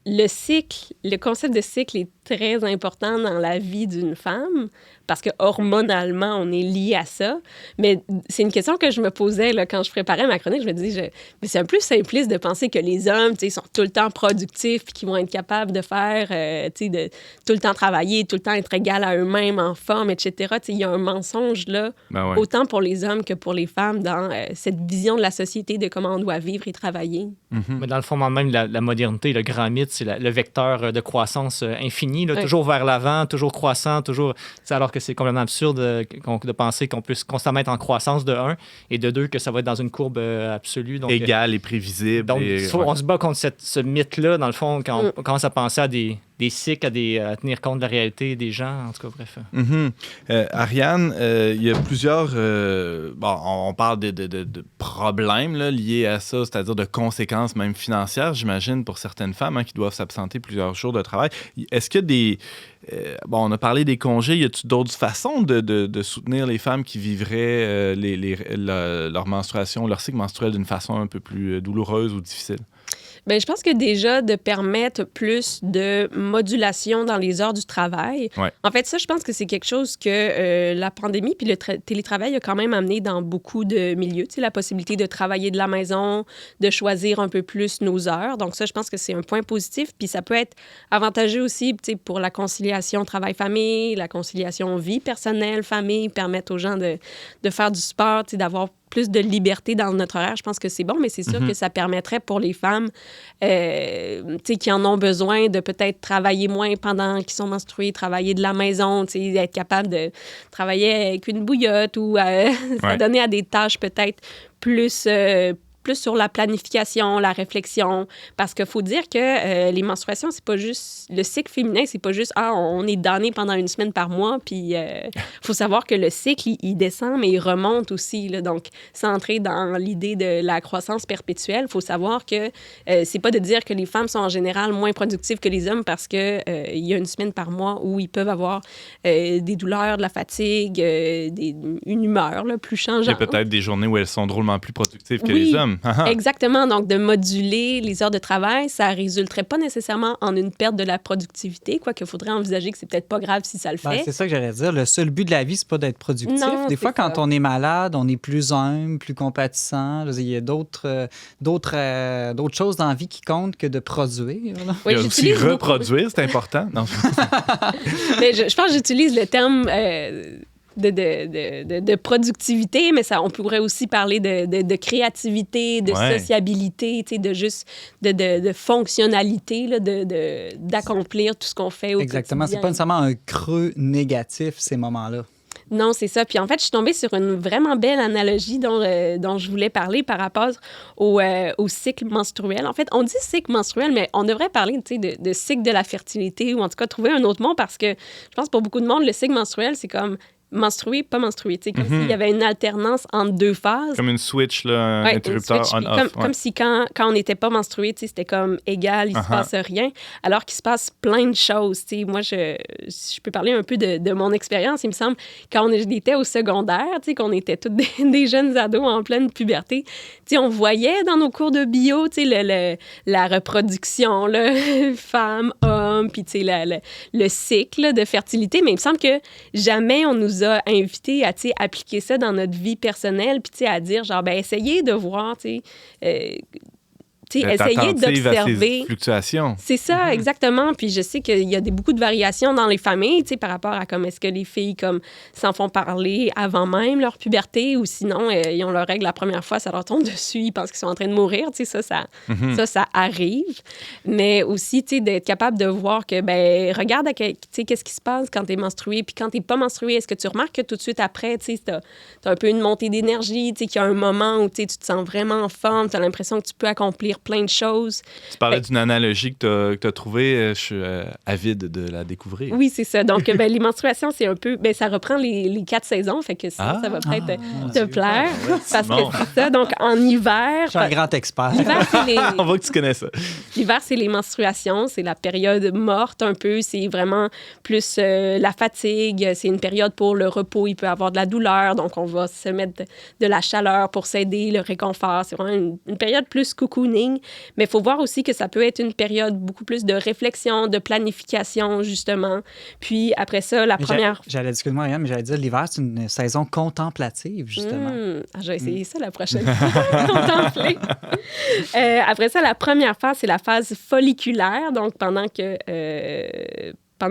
le concept de cycle est très important dans la vie d'une femme parce que hormonalement, on est lié à ça. Mais c'est une question que je me posais là, quand je préparais ma chronique. Je me disais, mais c'est un peu simpliste de penser que les hommes sont tout le temps productifs et qu'ils vont être capables de faire, de tout le temps travailler, tout le temps être égal à eux-mêmes, en forme, etc. Il y a un mensonge là, autant pour les hommes que pour les femmes dans cette vision de la société de comment on doit vivre et travailler. Mais dans le fond même, la modernité, le grand mythe, c'est le vecteur de croissance infini, là, toujours vers l'avant, toujours croissant, toujours... Alors que c'est complètement absurde de penser qu'on puisse constamment être en croissance de 1 et de 2, que ça va être dans une courbe absolue. Donc, égale et prévisible. Donc, on se bat contre ce mythe-là, dans le fond, quand on commence à penser à des cycles, à tenir compte de la réalité des gens, en tout cas, bref. Ariane, il y a plusieurs... on parle de problèmes là, liés à ça, c'est-à-dire de conséquences même financières, j'imagine, pour certaines femmes qui doivent s'absenter plusieurs jours de travail. Est-ce qu'il y a des... on a parlé des congés. Y a-t-il d'autres façons de soutenir les femmes qui vivraient leur menstruation, leur cycle menstruel d'une façon un peu plus douloureuse ou difficile? Bien, je pense que déjà, de permettre plus de modulation dans les heures du travail. Ouais. En fait, ça, je pense que c'est quelque chose que la pandémie puis le télétravail a quand même amené dans beaucoup de milieux. Tu sais, la possibilité de travailler de la maison, de choisir un peu plus nos heures. Donc ça, je pense que c'est un point positif. Puis ça peut être avantageux aussi, tu sais, pour la conciliation travail-famille, la conciliation vie personnelle, famille, permettre aux gens de faire du sport, tu sais, d'avoir plus de liberté dans notre horaire. Je pense que c'est bon, mais c'est sûr que ça permettrait pour les femmes tu sais, qui en ont besoin de peut-être travailler moins pendant qu'ils sont menstruées, travailler de la maison, tu sais, être capable de travailler avec une bouillotte ou s'adonner à des tâches peut-être plus sur la planification, la réflexion, parce qu'il faut dire que les menstruations, c'est pas juste... Le cycle féminin, c'est pas juste « Ah, on est damné pendant une semaine par mois », puis faut savoir que le cycle, il descend, mais il remonte aussi, là. Donc, sans entrer dans l'idée de la croissance perpétuelle, faut savoir que c'est pas de dire que les femmes sont en général moins productives que les hommes parce que il y a une semaine par mois où ils peuvent avoir des douleurs, de la fatigue, une humeur là, plus changeante. Il y a peut-être des journées où elles sont drôlement plus productives que les hommes. Exactement. Donc, de moduler les heures de travail, ça résulterait pas nécessairement en une perte de la productivité, quoique il faudrait envisager que c'est peut-être pas grave si ça le fait. Ben, c'est ça que j'allais dire. Le seul but de la vie, c'est pas d'être productif. Non, des fois, c'est quand ça. on est malade, on est plus humble, plus compatissant. Je veux dire, il y a d'autres choses dans la vie qui comptent que de produire, là. Oui, Il y a aussi j'utilise beaucoup. reproduire, c'est important. Non. Mais je pense que j'utilise le terme de productivité, mais ça, on pourrait aussi parler de créativité, de sociabilité, tu sais, de juste de fonctionnalité, là, d'accomplir tout ce qu'on fait au Exactement. C'est quotidien. pas nécessairement un creux négatif, ces moments-là. Non, c'est ça. Puis en fait, je suis tombée sur une vraiment belle analogie dont je voulais parler par rapport au cycle menstruel. En fait, on dit cycle menstruel, mais on devrait parler, tu sais, de cycle de la fertilité ou en tout cas trouver un autre mot parce que je pense pour beaucoup de monde, le cycle menstruel, c'est comme menstrué, pas menstrué. Tu sais, comme s'il y avait une alternance entre deux phases. Comme une switch, là, un Ouais, interrupteur une switch, on-off. comme si quand on n'était pas menstrué, tu sais, c'était comme égal, il se passe rien, alors qu'il se passe plein de choses. Tu sais, moi, je peux parler un peu de mon expérience. Il me semble, quand on était au secondaire, tu sais, qu'on était tous des jeunes ados en pleine puberté, tu sais, on voyait dans nos cours de bio, tu sais, la reproduction, là, femme, homme, puis tu sais, le cycle de fertilité. Mais il me semble que jamais on nous a invités à, tu sais, appliquer ça dans notre vie personnelle, puis tu sais, à dire, genre, ben essayez de voir, tu sais, essayez d'observer. À ces fluctuations. C'est ça, exactement. Puis je sais qu'il y a beaucoup de variations dans les familles, tu sais, par rapport à comme est-ce que les filles comme s'en font parler avant même leur puberté ou sinon ils ont leur règle la première fois, ça leur tombe dessus, ils pensent qu'ils sont en train de mourir, tu sais, ça arrive. Mais aussi, tu sais, d'être capable de voir que, ben regarde, tu sais, qu'est-ce qui se passe quand t'es menstruée, puis quand t'es pas menstruée, est-ce que tu remarques que tout de suite après, tu sais, t'as un peu une montée d'énergie, tu sais, qu'il y a un moment où, tu sais, tu te sens vraiment en forme, t'as l'impression que tu peux accomplir plein de choses. Tu parlais d'une analogie que tu as trouvée. Je suis avide de la découvrir. Oui, c'est ça. Donc, ben, les menstruations, c'est un peu... Ben, ça reprend les 4 saisons, fait que ça va peut-être te plaire. Parce que c'est ça. Donc, en hiver... Je suis un grand expert. L'hiver, c'est On voit que tu connais ça. L'hiver, c'est les menstruations. C'est la période morte un peu. C'est vraiment plus la fatigue. C'est une période pour le repos. Il peut y avoir de la douleur. Donc, on va se mettre de la chaleur pour s'aider, le réconfort. C'est vraiment une période plus cocooning. Mais il faut voir aussi que ça peut être une période beaucoup plus de réflexion, de planification, justement. Puis après ça, J'allais dire, mais j'allais dire, l'hiver, c'est une saison contemplative, justement. Je vais essayer ça la prochaine fois. Contempler. Après ça, la première phase, c'est la phase folliculaire. Donc, pendant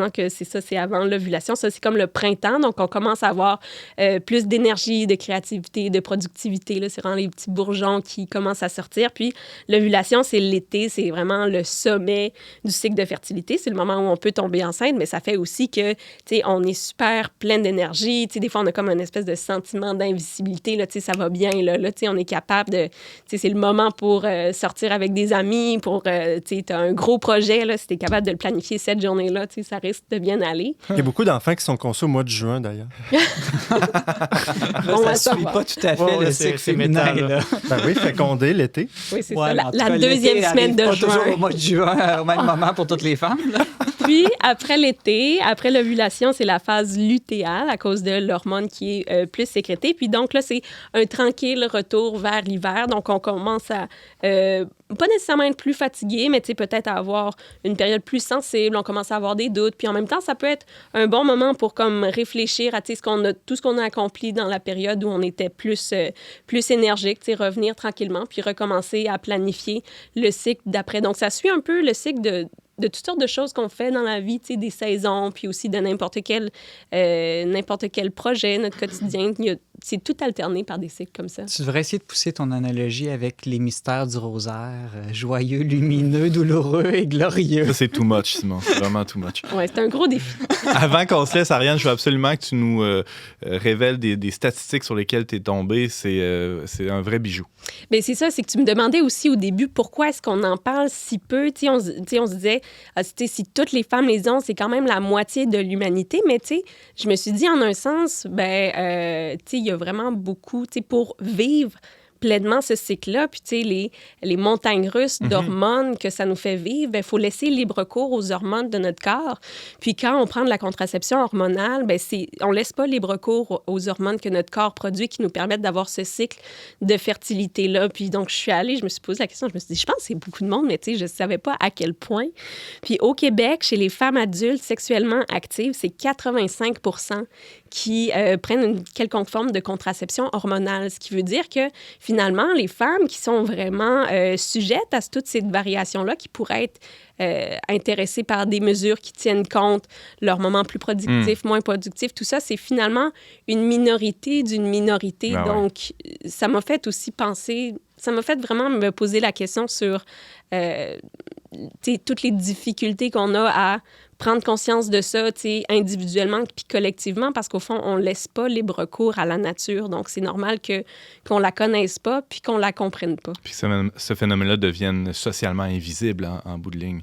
que c'est ça, c'est avant l'ovulation. Ça, c'est comme le printemps. Donc, on commence à avoir plus d'énergie, de créativité, de productivité. Là, c'est vraiment les petits bourgeons qui commencent à sortir. Puis, l'ovulation, c'est l'été. C'est vraiment le sommet du cycle de fertilité. C'est le moment où on peut tomber enceinte, mais ça fait aussi que, tu sais, on est super plein d'énergie. Tu sais, des fois, on a comme une espèce de sentiment d'invisibilité. Là, tu sais, ça va bien. Là, tu sais, on est capable de... Tu sais, c'est le moment pour sortir avec des amis, pour... tu sais, t'as un gros projet, là. Si t'es capable de le planifier cette journée-là, tu sais, ça risque de bien aller. Il y a beaucoup d'enfants qui sont conçus au mois de juin, d'ailleurs. Ça ne suit pas tout à fait le cycle féminin. Là. Ben oui, fécondé l'été. Oui, c'est Ouais, ça. La deuxième semaine de juin. Toujours au mois de juin, au même moment pour toutes les femmes. Là. Puis, après l'été, après l'ovulation, c'est la phase lutéale à cause de l'hormone qui est plus sécrétée. Puis donc là, c'est un tranquille retour vers l'hiver. Donc, on commence à pas nécessairement être plus fatigué, mais peut-être à avoir une période plus sensible. On commence à avoir des doutes. Puis en même temps, ça peut être un bon moment pour comme réfléchir à tout ce qu'on a accompli dans la période où on était plus énergique, revenir tranquillement, puis recommencer à planifier le cycle d'après. Donc, ça suit un peu le cycle de toutes sortes de choses qu'on fait dans la vie, des saisons, puis aussi de n'importe quel projet, notre quotidien. C'est tout alterné par des cycles comme ça. Tu devrais essayer de pousser ton analogie avec les mystères du rosaire, joyeux, lumineux, douloureux et glorieux. Ça, c'est too much, Simon. C'est vraiment too much. Oui, c'est un gros défi. Avant qu'on se laisse, Ariane, je veux absolument que tu nous révèles des statistiques sur lesquelles tu es tombée. C'est un vrai bijou. Bien, c'est ça, c'est que tu me demandais aussi au début pourquoi est-ce qu'on en parle si peu. On se disait, si toutes les femmes les ont, c'est quand même la moitié de l'humanité. Mais je me suis dit, en un sens, il y a vraiment beaucoup, pour vivre pleinement ce cycle-là, puis les montagnes russes d'hormones que ça nous fait vivre, il faut laisser libre cours aux hormones de notre corps. Puis quand on prend de la contraception hormonale, on laisse pas libre cours aux hormones que notre corps produit qui nous permettent d'avoir ce cycle de fertilité-là. Puis donc, je me suis posé la question, je me suis dit, je pense que c'est beaucoup de monde, mais je savais pas à quel point. Puis au Québec, chez les femmes adultes sexuellement actives, c'est 85% qui prennent une quelconque forme de contraception hormonale, ce qui veut dire que finalement, les femmes qui sont vraiment sujettes à toutes ces variations-là, qui pourraient être intéressées par des mesures qui tiennent compte leur moment plus productif, moins productif, tout ça, c'est finalement une minorité d'une minorité. Ben donc, ça m'a fait aussi penser, ça m'a fait vraiment me poser la question sur toutes les difficultés qu'on a à prendre conscience de ça, individuellement puis collectivement, parce qu'au fond, on ne laisse pas libre cours à la nature. Donc, c'est normal qu'on la connaisse pas puis qu'on la comprenne pas. Puis ce phénomène-là devienne socialement invisible en bout de ligne.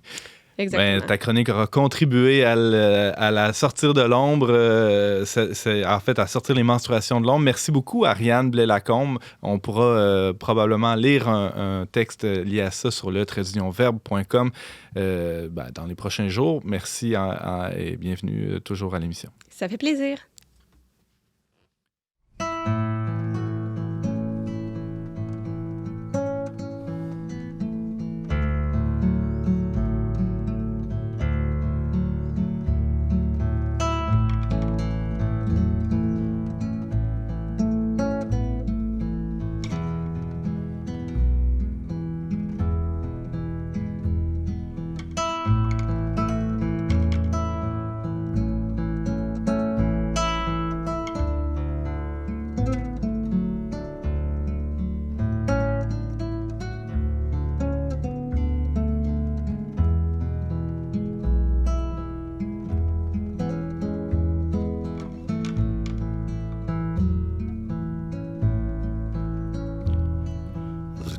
Exactement. Ta chronique aura contribué à la sortir de l'ombre, en fait, à sortir les menstruations de l'ombre. Merci beaucoup, Ariane Blais-Lacombe. On pourra probablement lire un texte lié à ça sur le-verbe.com dans les prochains jours. Merci et bienvenue toujours à l'émission. Ça fait plaisir.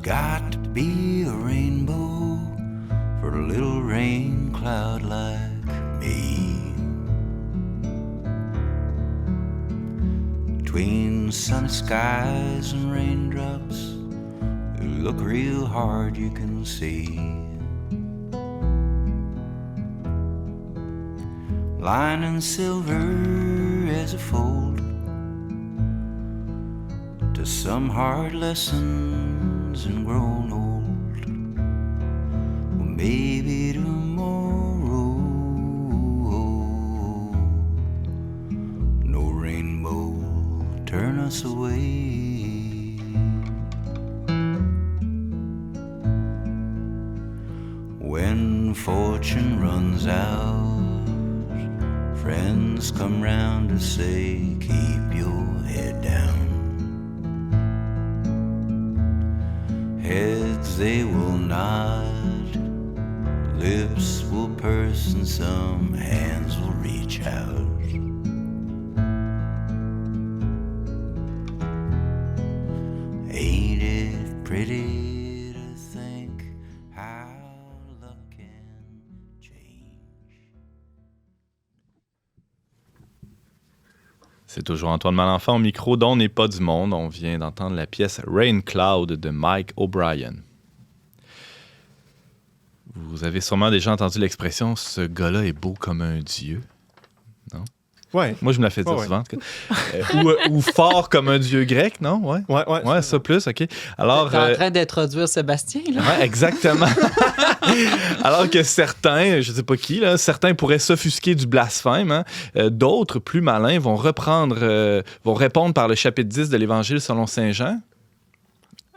Got to be a rainbow for a little rain cloud like me. Between sunny skies and raindrops, you look real hard, you can see. Line and silver as a fold to some hard lessons and grown old. Well, maybe tomorrow no rainbow will turn us away. When fortune runs out, friends come round to say, keep your head down. Heads they will nod, lips will purse, and some hands will reach out. Ain't it pretty to think how love can change? C'est toujours Antoine Malenfant au micro d'On n'est pas du monde. On vient d'entendre la pièce Rain Cloud de Mike O'Brien. Vous avez sûrement déjà entendu l'expression « ce gars-là est beau comme un dieu ». Ouais. Moi, je me la fais dire Ouais. souvent. En tout cas. Ou fort comme un dieu grec, non? Ouais. Ouais, ça plus, OK. Alors, T'es en train d'introduire Sébastien, là? ouais, exactement. Alors que certains, je ne sais pas qui, là, certains pourraient s'offusquer du blasphème. Hein. D'autres, plus malins, vont répondre par le chapitre 10 de l'Évangile selon Saint Jean.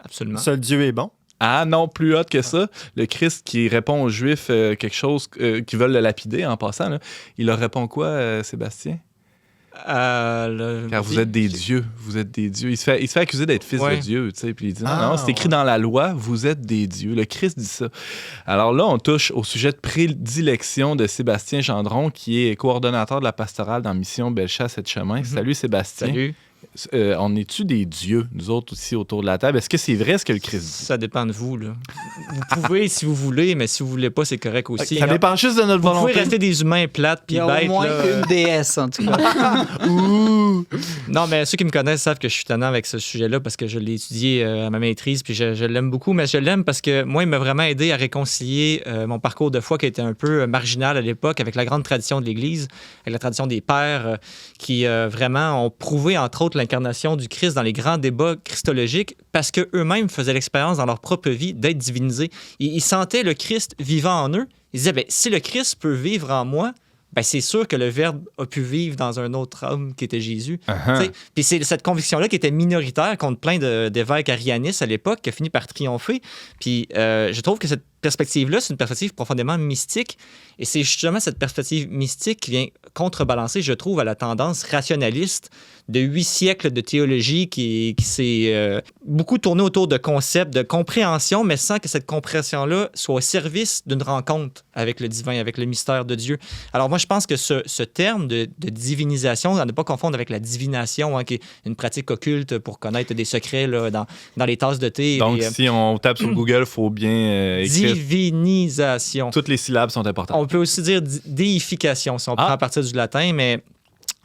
Absolument. Seul Dieu est bon. Ah non, plus hot que ça. Le Christ qui répond aux Juifs quelque chose qui veulent le lapider en passant. Là. Il leur répond quoi, Sébastien? Car vous êtes des dieux. Vous êtes des dieux. Il se fait accuser d'être fils de Dieu. Tu sais, puis il dit non, c'est écrit dans la loi, vous êtes des dieux. Le Christ dit ça. Alors là, on touche au sujet de prédilection de Sébastien Gendron, qui est coordonnateur de la pastorale dans Mission Bellechasse-Sept-Chemins. Salut Sébastien. Salut. On est-tu des dieux, nous autres aussi, autour de la table? Est-ce que c'est vrai ce que le Christ dit? Ça dépend de vous. Là. Vous pouvez si vous voulez, mais si vous voulez pas, c'est correct aussi. Ça dépend juste de notre Vous volonté. pouvez rester des humains plates Il puis y a bêtes. au moins là. une déesse, en tout cas. Non, mais ceux qui me connaissent savent que je suis tannant avec ce sujet-là parce que je l'ai étudié à ma maîtrise puis je l'aime beaucoup. Mais je l'aime parce que moi, il m'a vraiment aidé à réconcilier mon parcours de foi qui était un peu marginal à l'époque avec la grande tradition de l'Église, avec la tradition des pères qui vraiment ont prouvé, entre autres, l'incarnation du Christ dans les grands débats christologiques parce qu'eux-mêmes faisaient l'expérience dans leur propre vie d'être divinisés. Ils sentaient le Christ vivant en eux. Ils disaient, ben, si le Christ peut vivre en moi, ben, c'est sûr que le Verbe a pu vivre dans un autre homme qui était Jésus. Uh-huh. Puis c'est cette conviction-là qui était minoritaire contre plein d'évêques arianistes à l'époque qui a fini par triompher. Puis je trouve que cette perspective-là, c'est une perspective profondément mystique. Et c'est justement cette perspective mystique qui vient contrebalancer, je trouve, à la tendance rationaliste de 8 siècles de théologie qui s'est beaucoup tournée autour de concepts, de compréhension, mais sans que cette compréhension-là soit au service d'une rencontre avec le divin, avec le mystère de Dieu. Alors moi, je pense que ce terme de divinisation, à ne pas confondre avec la divination, hein, qui est une pratique occulte pour connaître des secrets là, dans les tasses de thé. Donc, si on tape sur Google, il faut bien écrire. Divinisation. Toutes les syllabes sont importantes. On peut aussi dire déification, si on prend à partir du latin, mais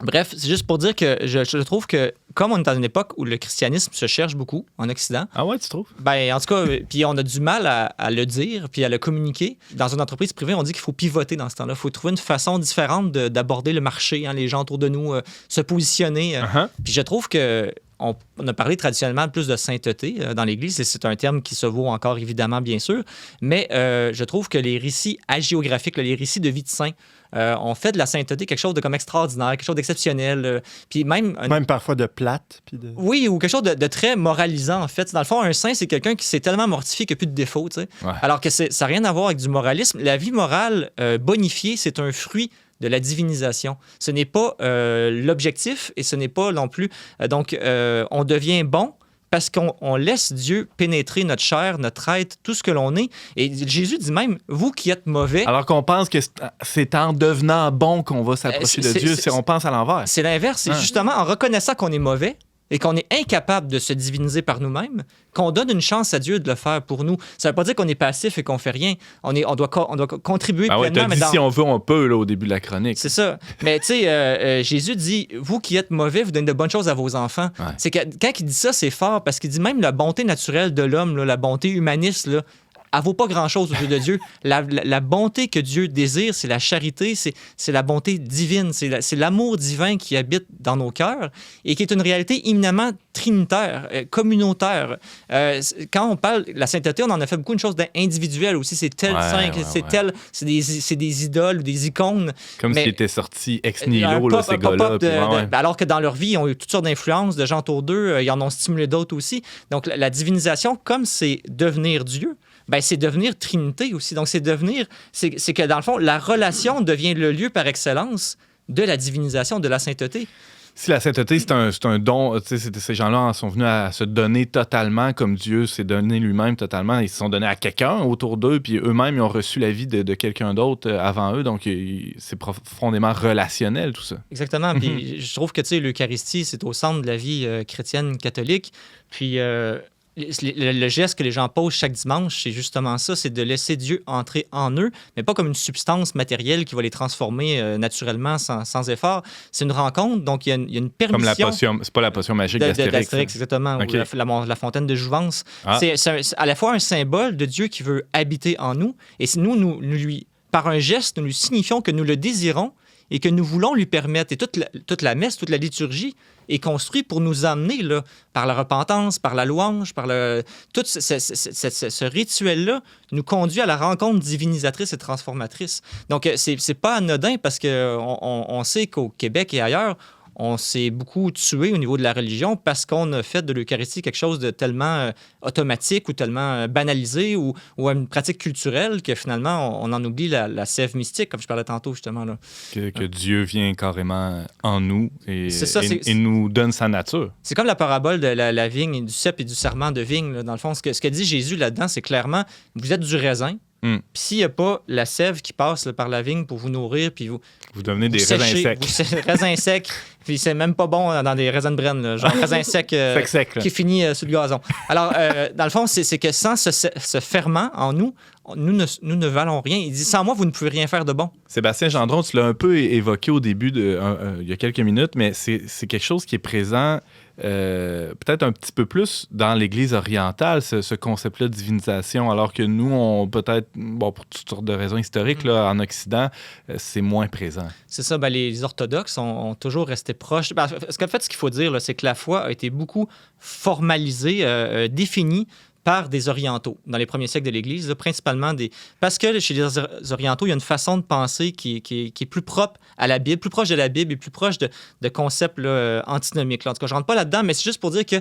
bref, c'est juste pour dire que je trouve que, comme on est dans une époque où le christianisme se cherche beaucoup en Occident, Ah ouais, tu trouves? ben, en tout cas, puis on a du mal à le dire puis à le communiquer. Dans une entreprise privée, on dit qu'il faut pivoter dans ce temps-là. Il faut trouver une façon différente d'aborder le marché, hein, les gens autour de nous, se positionner. Puis je trouve que on a parlé traditionnellement plus de sainteté dans l'Église, et c'est un terme qui se vaut encore évidemment, bien sûr, mais je trouve que les récits hagiographiques, les récits de vie de saint, ont fait de la sainteté quelque chose de comme extraordinaire, quelque chose d'exceptionnel, puis même parfois de plate. Puis de... Oui, ou quelque chose de très moralisant, en fait. Dans le fond, un saint, c'est quelqu'un qui s'est tellement mortifié qu'il n'y a plus de défauts, tu sais. Ouais. Alors que ça n'a rien à voir avec du moralisme. La vie morale bonifiée, c'est un fruit de la divinisation. Ce n'est pas l'objectif et ce n'est pas non plus... donc, on devient bon parce qu'on laisse Dieu pénétrer notre chair, notre être, tout ce que l'on est. Et Jésus dit même, vous qui êtes mauvais... Alors qu'on pense que c'est en devenant bon qu'on va s'approcher de Dieu. On pense à l'envers. C'est l'inverse. C'est justement en reconnaissant qu'on est mauvais et qu'on est incapable de se diviniser par nous-mêmes, qu'on donne une chance à Dieu de le faire pour nous. Ça ne veut pas dire qu'on est passif et qu'on fait rien. On doit contribuer Ben ouais, pleinement. t'as dit si on veut, on peut, là, au début de la chronique. C'est ça. Mais tu sais, Jésus dit, vous qui êtes mauvais, vous donnez de bonnes choses à vos enfants. Ouais. C'est que quand il dit ça, c'est fort parce qu'il dit même la bonté naturelle de l'homme, là, la bonté humaniste, là, elle vaut pas grand-chose aux yeux de Dieu. La bonté que Dieu désire, c'est la charité, c'est la bonté divine, c'est l'amour divin qui habite dans nos cœurs et qui est une réalité éminemment trinitaire, communautaire. Quand on parle de la sainteté, on en a fait beaucoup une chose d'individuelle aussi. C'est tel saint, c'est des idoles ou des icônes. Comme s'ils étaient sortis ex nihilo, là, ces gars-là. Alors que dans leur vie, ils ont eu toutes sortes d'influences de gens autour d'eux. Ils en ont stimulé d'autres aussi. Donc, la divinisation, comme c'est devenir Dieu, ben, c'est devenir Trinité aussi. Donc, c'est que dans le fond, la relation devient le lieu par excellence de la divinisation, de la sainteté. Si la sainteté, c'est un don, ces gens-là en sont venus à se donner totalement comme Dieu s'est donné lui-même totalement. Ils se sont donnés à quelqu'un autour d'eux, puis eux-mêmes, ils ont reçu la vie de quelqu'un d'autre avant eux. Donc, c'est profondément relationnel, tout ça. Exactement. Puis je trouve que l'Eucharistie, c'est au centre de la vie chrétienne catholique. Puis le geste que les gens posent chaque dimanche, c'est justement ça, c'est de laisser Dieu entrer en eux, mais pas comme une substance matérielle qui va les transformer naturellement sans effort. C'est une rencontre, donc il y a une permission. Comme la potion, c'est pas la potion magique d'Astérix. D'Astérix, exactement, Okay. ou la fontaine de Jouvence. Ah. C'est à la fois un symbole de Dieu qui veut habiter en nous, et nous lui, par un geste, nous lui signifions que nous le désirons et que nous voulons lui permettre. Et toute la messe, toute la liturgie est construite pour nous amener là, par la repentance, par la louange, tout ce rituel-là nous conduit à la rencontre divinisatrice et transformatrice. Donc, c'est pas anodin parce qu'on sait qu'au Québec et ailleurs, on s'est beaucoup tué au niveau de la religion parce qu'on a fait de l'Eucharistie quelque chose de tellement automatique ou tellement banalisé ou une pratique culturelle que finalement, on en oublie la sève mystique, comme je parlais tantôt, justement. Là. Que Dieu vient carrément en nous et nous donne sa nature. C'est comme la parabole de la vigne, et du cep et du serment de vigne. Là. Dans le fond, ce que dit Jésus là-dedans, c'est clairement, vous êtes du raisin, puis s'il n'y a pas la sève qui passe là, par la vigne pour vous nourrir, puis vous devenez des raisins secs. Raisins secs, puis c'est même pas bon dans des raisins de Brenne, là, genre raisin sec qui finit sur le gazon. Alors, dans le fond, c'est que sans ce ferment en nous, nous ne valons rien. Il dit, sans moi, vous ne pouvez rien faire de bon. Sébastien Gendron, tu l'as un peu évoqué au début, il y a quelques minutes, mais c'est quelque chose qui est présent peut-être un petit peu plus dans l'Église orientale, ce concept-là de divinisation, alors que nous, on peut-être, pour toutes sortes de raisons historiques, là, en Occident, c'est moins présent. C'est ça, les orthodoxes ont toujours resté proches. Parce qu'en fait, ce qu'il faut dire, là, c'est que la foi a été beaucoup formalisée, définie par des orientaux dans les premiers siècles de l'Église, là, principalement parce que chez les orientaux, il y a une façon de penser qui est plus propre à la Bible, plus proche de la Bible et plus proche de concepts là, antinomiques. Là. En tout cas, je ne rentre pas là-dedans, mais c'est juste pour dire que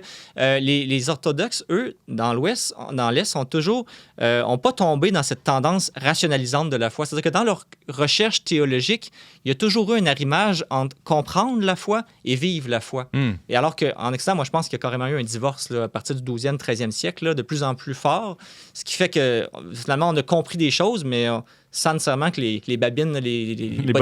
les orthodoxes, eux, dans l'Est, sont toujours n'ont pas tombé dans cette tendance rationalisante de la foi. C'est-à-dire que dans leur recherche théologique, il y a toujours eu un arrimage entre comprendre la foi et vivre la foi. Et alors qu'en Occident, moi, je pense qu'il y a carrément eu un divorce là, à partir du 12e, 13e siècle, là, de plus en plus fort, ce qui fait que finalement, on a compris des choses, mais sans nécessairement que les babines, les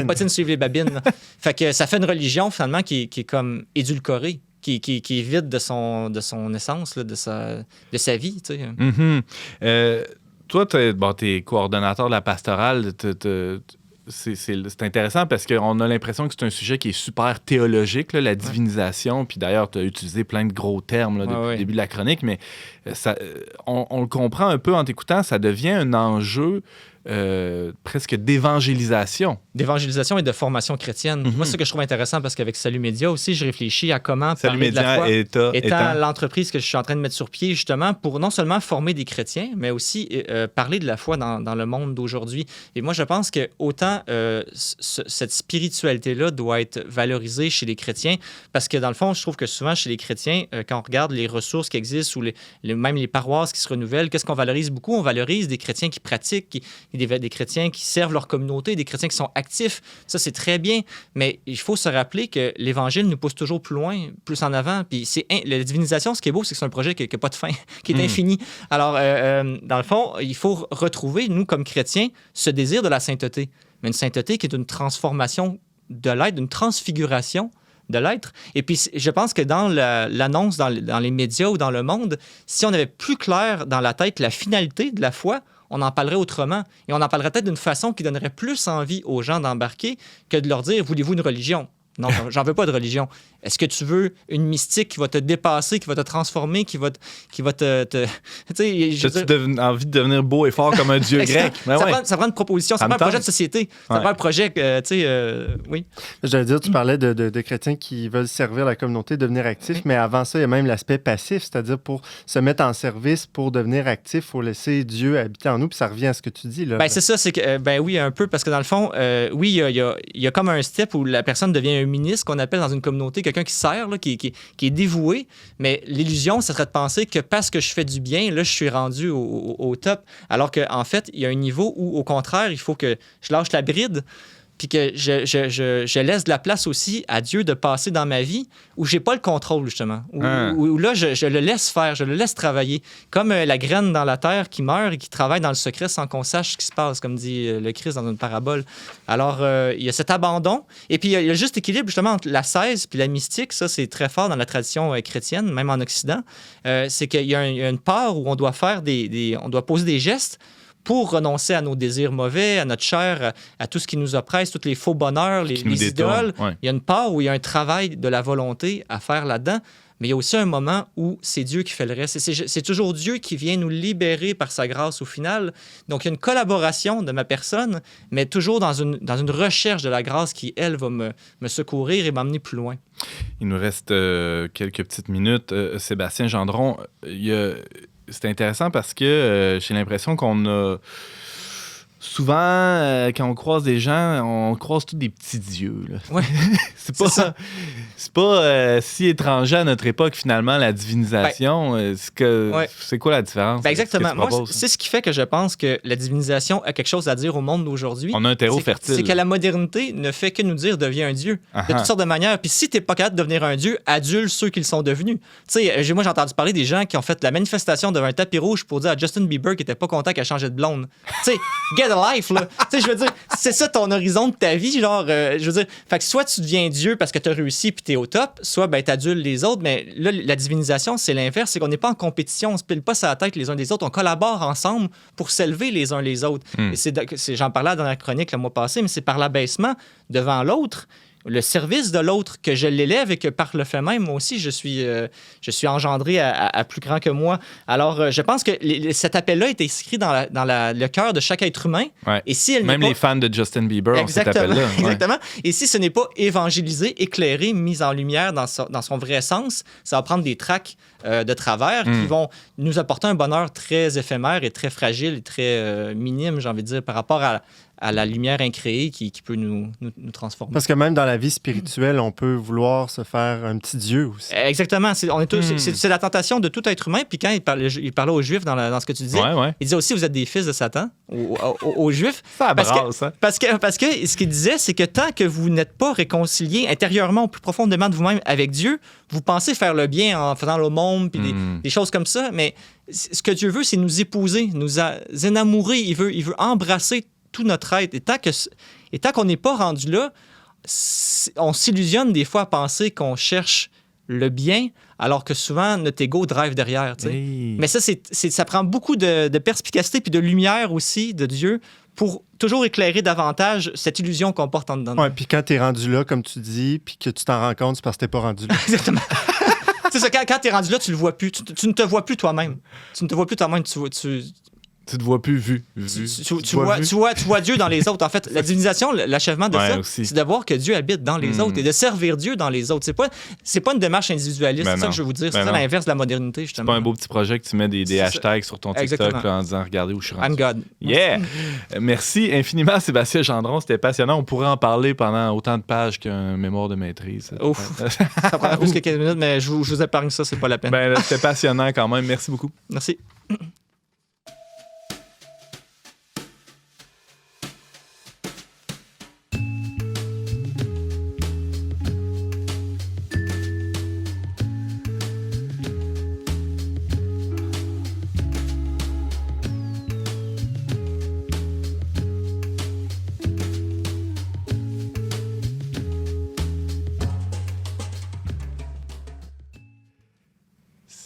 bottines suivent les babines. Fait que ça fait une religion, finalement, qui est comme édulcorée. Qui est vide de son essence, là, de sa vie. Tu sais. Toi, t'es coordonnateur de la pastorale. C'est intéressant parce qu'on a l'impression que c'est un sujet qui est super théologique, là, la divinisation. Puis d'ailleurs, tu as utilisé plein de gros termes là, depuis le début de la chronique, mais on le comprend un peu en t'écoutant, ça devient un enjeu presque d'évangélisation. D'évangélisation et de formation chrétienne. Moi, c'est ce que je trouve intéressant parce qu'avec Salut Média aussi, je réfléchis à comment parler de la foi étant l'entreprise que je suis en train de mettre sur pied justement pour non seulement former des chrétiens, mais aussi parler de la foi dans le monde d'aujourd'hui. Et moi, je pense que autant cette spiritualité-là doit être valorisée chez les chrétiens parce que dans le fond, je trouve que souvent chez les chrétiens, quand on regarde les ressources qui existent ou même les paroisses qui se renouvellent, qu'est-ce qu'on valorise beaucoup? On valorise des chrétiens qui pratiquent, des chrétiens qui servent leur communauté, des chrétiens qui sont actifs. Ça, c'est très bien, mais il faut se rappeler que l'Évangile nous pousse toujours plus loin, plus en avant. Puis la divinisation, ce qui est beau, c'est que c'est un projet qui n'a pas de fin, qui est infini. Alors, dans le fond, il faut retrouver, nous, comme chrétiens, ce désir de la sainteté. Mais une sainteté qui est une transformation de l'être, une transfiguration de l'être. Et puis, je pense que dans l'annonce, dans les médias ou dans le monde, si on avait plus clair dans la tête la finalité de la foi, on en parlerait autrement. Et on en parlerait peut-être d'une façon qui donnerait plus envie aux gens d'embarquer que de leur dire « Voulez-vous une religion? » Non, j'en veux pas de religion. Est-ce que tu veux une mystique qui va te dépasser, qui va te transformer, qui va te tu sais, as-tu envie de devenir beau et fort comme un dieu grec? Ça prend une proposition, ça prend un projet de société. Ça prend un projet, oui. J'allais dire, tu parlais de chrétiens qui veulent servir la communauté, devenir actifs, mais avant ça, il y a même l'aspect passif, c'est-à-dire pour se mettre en service, pour devenir actif, il faut laisser Dieu habiter en nous, puis ça revient à ce que tu dis. Là. C'est ça, c'est que, oui, un peu, parce que dans le fond, oui, il y a comme un step où la personne devient un ministre, qu'on appelle dans une communauté quelqu'un qui sert, là, qui est dévoué, mais l'illusion, ça serait de penser que parce que je fais du bien, là, je suis rendu au top, alors qu'en fait, il y a un niveau où, au contraire, il faut que je lâche la bride puis que je laisse de la place aussi à Dieu de passer dans ma vie où j'ai pas le contrôle, justement. Où là, je le laisse faire, je le laisse travailler. Comme la graine dans la terre qui meurt et qui travaille dans le secret sans qu'on sache ce qui se passe, comme dit le Christ dans une parabole. Alors, il y a cet abandon. Et puis, il y a le juste équilibre, justement, entre l'ascèse puis la mystique. Ça, c'est très fort dans la tradition chrétienne, même en Occident. C'est qu'il y a une part où on doit faire on doit poser des gestes pour renoncer à nos désirs mauvais, à notre chair, à tout ce qui nous oppresse, tous les faux bonheurs, les idoles. Ouais. Il y a une part où il y a un travail de la volonté à faire là-dedans, mais il y a aussi un moment où c'est Dieu qui fait le reste. C'est toujours Dieu qui vient nous libérer par sa grâce au final. Donc, il y a une collaboration de ma personne, mais toujours dans une recherche de la grâce qui, elle, va me secourir et m'emmener plus loin. Il nous reste quelques petites minutes. Sébastien Gendron, c'est intéressant parce que j'ai l'impression qu'on a... Souvent, quand on croise des gens, on croise tous des petits dieux. Là. Ouais, c'est pas si étranger à notre époque, finalement, la divinisation. C'est quoi la différence? Exactement. Moi, c'est ce qui fait que je pense que la divinisation a quelque chose à dire au monde d'aujourd'hui. On a un terreau fertile. C'est que la modernité ne fait que nous dire « deviens un dieu ». De toutes sortes de manières. Puis si t'es pas capable de devenir un dieu, adule ceux qui le sont devenus. Tu sais, moi, j'ai entendu parler des gens qui ont fait la manifestation devant un tapis rouge pour dire à Justin Bieber qu'il était pas content qu'elle changeait de blonde. Tu sais, get a life, là. Tu sais, je veux dire, c'est ça ton horizon de ta vie, genre, je veux dire, fait que soit tu deviens Dieu parce que t'as réussi puis t'es au top, soit ben t'adules les autres, mais là, la divinisation, c'est l'inverse, c'est qu'on n'est pas en compétition, on se pile pas sur la tête les uns des autres, on collabore ensemble pour s'élever les uns les autres. Et j'en parlais dans la chronique le mois passé, mais c'est par l'abaissement devant l'autre, le service de l'autre, que je l'élève et que par le fait même, moi aussi, je suis engendré à plus grand que moi. Alors, je pense que cet appel-là est inscrit dans le cœur de chaque être humain. Ouais. Et si même les fans de Justin Bieber ont cet appel-là. Ouais. Exactement. Et si ce n'est pas évangélisé, éclairé, mis en lumière dans son vrai sens, ça va prendre des tracts de travers qui vont nous apporter un bonheur très éphémère et très fragile et très minime, j'ai envie de dire, par rapport à la lumière incréée qui peut nous transformer. Parce que même dans la vie spirituelle, on peut vouloir se faire un petit Dieu aussi. Exactement. C'est la tentation de tout être humain. Puis quand il parlait aux Juifs dans ce que tu disais, il disait aussi, vous êtes des fils de Satan, aux Juifs. Ça brasse, hein? Parce que ce qu'il disait, c'est que tant que vous n'êtes pas réconcilié intérieurement, plus profondément de vous-même avec Dieu, vous pensez faire le bien en faisant le monde, puis des choses comme ça. Mais ce que Dieu veut, c'est nous épouser, nous enamourer. Il veut embrasser tout notre être. Et tant qu'on n'est pas rendu là, on s'illusionne des fois à penser qu'on cherche le bien, alors que souvent, notre ego drive derrière. Hey. Mais ça prend beaucoup de perspicacité puis de lumière aussi de Dieu pour toujours éclairer davantage cette illusion qu'on porte en dedans. Oui, puis quand tu es rendu là, comme tu dis, puis que tu t'en rends compte, c'est parce que tu n'es pas rendu là. Exactement. C'est ça, quand tu es rendu là, tu le vois plus. Tu ne te vois plus toi-même. Tu ne te vois plus toi-même. Tu te vois plus vu. Tu vois Dieu dans les autres. En fait, la divinisation, l'achèvement de ça, c'est de voir que Dieu habite dans les autres et de servir Dieu dans les autres. C'est pas une démarche individualiste, c'est ça que je veux vous dire. C'est ça l'inverse de la modernité, justement. C'est pas un beau petit projet que tu mets des hashtags sur ton TikTok là, en disant « Regardez où je suis rendu ». I'm God. Yeah! Merci infiniment, Sébastien Gendron. C'était passionnant. On pourrait en parler pendant autant de pages qu'un mémoire de maîtrise. Ouf! Ça prendra plus que 15 minutes, mais je vous épargne ça, c'est pas la peine. C'était passionnant quand même. Merci beaucoup. Merci.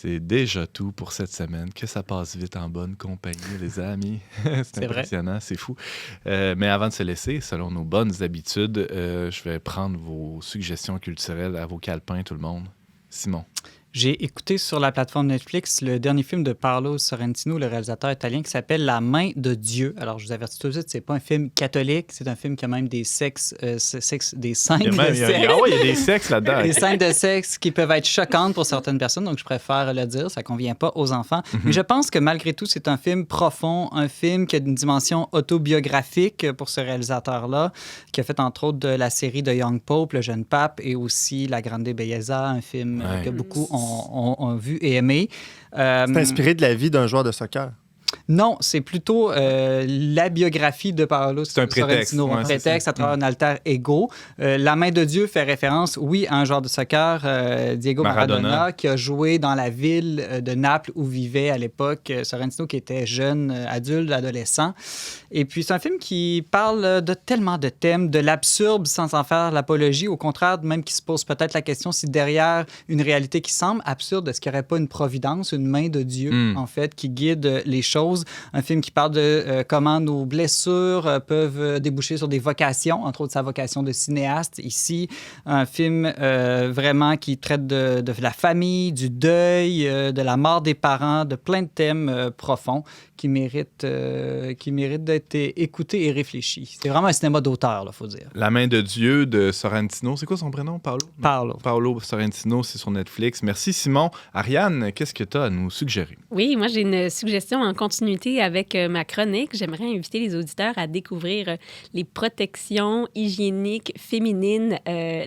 C'est déjà tout pour cette semaine. Que ça passe vite en bonne compagnie, les amis. C'est impressionnant, c'est fou. Mais avant de se laisser, selon nos bonnes habitudes, je vais prendre vos suggestions culturelles à vos calepins, tout le monde. Simon. J'ai écouté sur la plateforme Netflix le dernier film de Paolo Sorrentino, le réalisateur italien, qui s'appelle La main de Dieu. Alors, je vous avertis tout de suite, c'est pas un film catholique, c'est un film qui a même des scènes de sexe. Il y a des sexes là-dedans. Des scènes de sexe qui peuvent être choquantes pour certaines personnes, donc je préfère le dire, ça convient pas aux enfants. Mais je pense que malgré tout, c'est un film profond, un film qui a une dimension autobiographique pour ce réalisateur-là, qui a fait entre autres de la série de Young Pope, Le Jeune Pape, et aussi La Grande Bellezza, un film que beaucoup ont vu et aimé. C'est inspiré de la vie d'un joueur de soccer. Non, c'est plutôt la biographie de Paolo C'est un prétexte. Sorrentino, un prétexte à travers un alter ego. La main de Dieu fait référence, oui, à un joueur de soccer, Diego Maradona, qui a joué dans la ville de Naples où vivait à l'époque Sorrentino, qui était jeune, adulte, adolescent. Et puis, c'est un film qui parle de tellement de thèmes, de l'absurde sans en faire l'apologie. Au contraire, même qui se pose peut-être la question si derrière une réalité qui semble absurde, est-ce qu'il n'y aurait pas une providence, une main de Dieu, en fait, qui guide les choses? Un film qui parle de comment nos blessures peuvent déboucher sur des vocations, entre autres sa vocation de cinéaste ici. Un film vraiment qui traite de la famille, du deuil, de la mort des parents, de plein de thèmes profonds qui méritent d'être écoutés et réfléchis. C'est vraiment un cinéma d'auteur, il faut dire. La main de Dieu de Sorrentino. C'est quoi son prénom, Paolo? Paolo Sorrentino, c'est sur Netflix. Merci, Simon. Ariane, qu'est-ce que tu as à nous suggérer? Oui, moi, j'ai une suggestion en continuité avec ma chronique. J'aimerais inviter les auditeurs à découvrir les protections hygiéniques féminines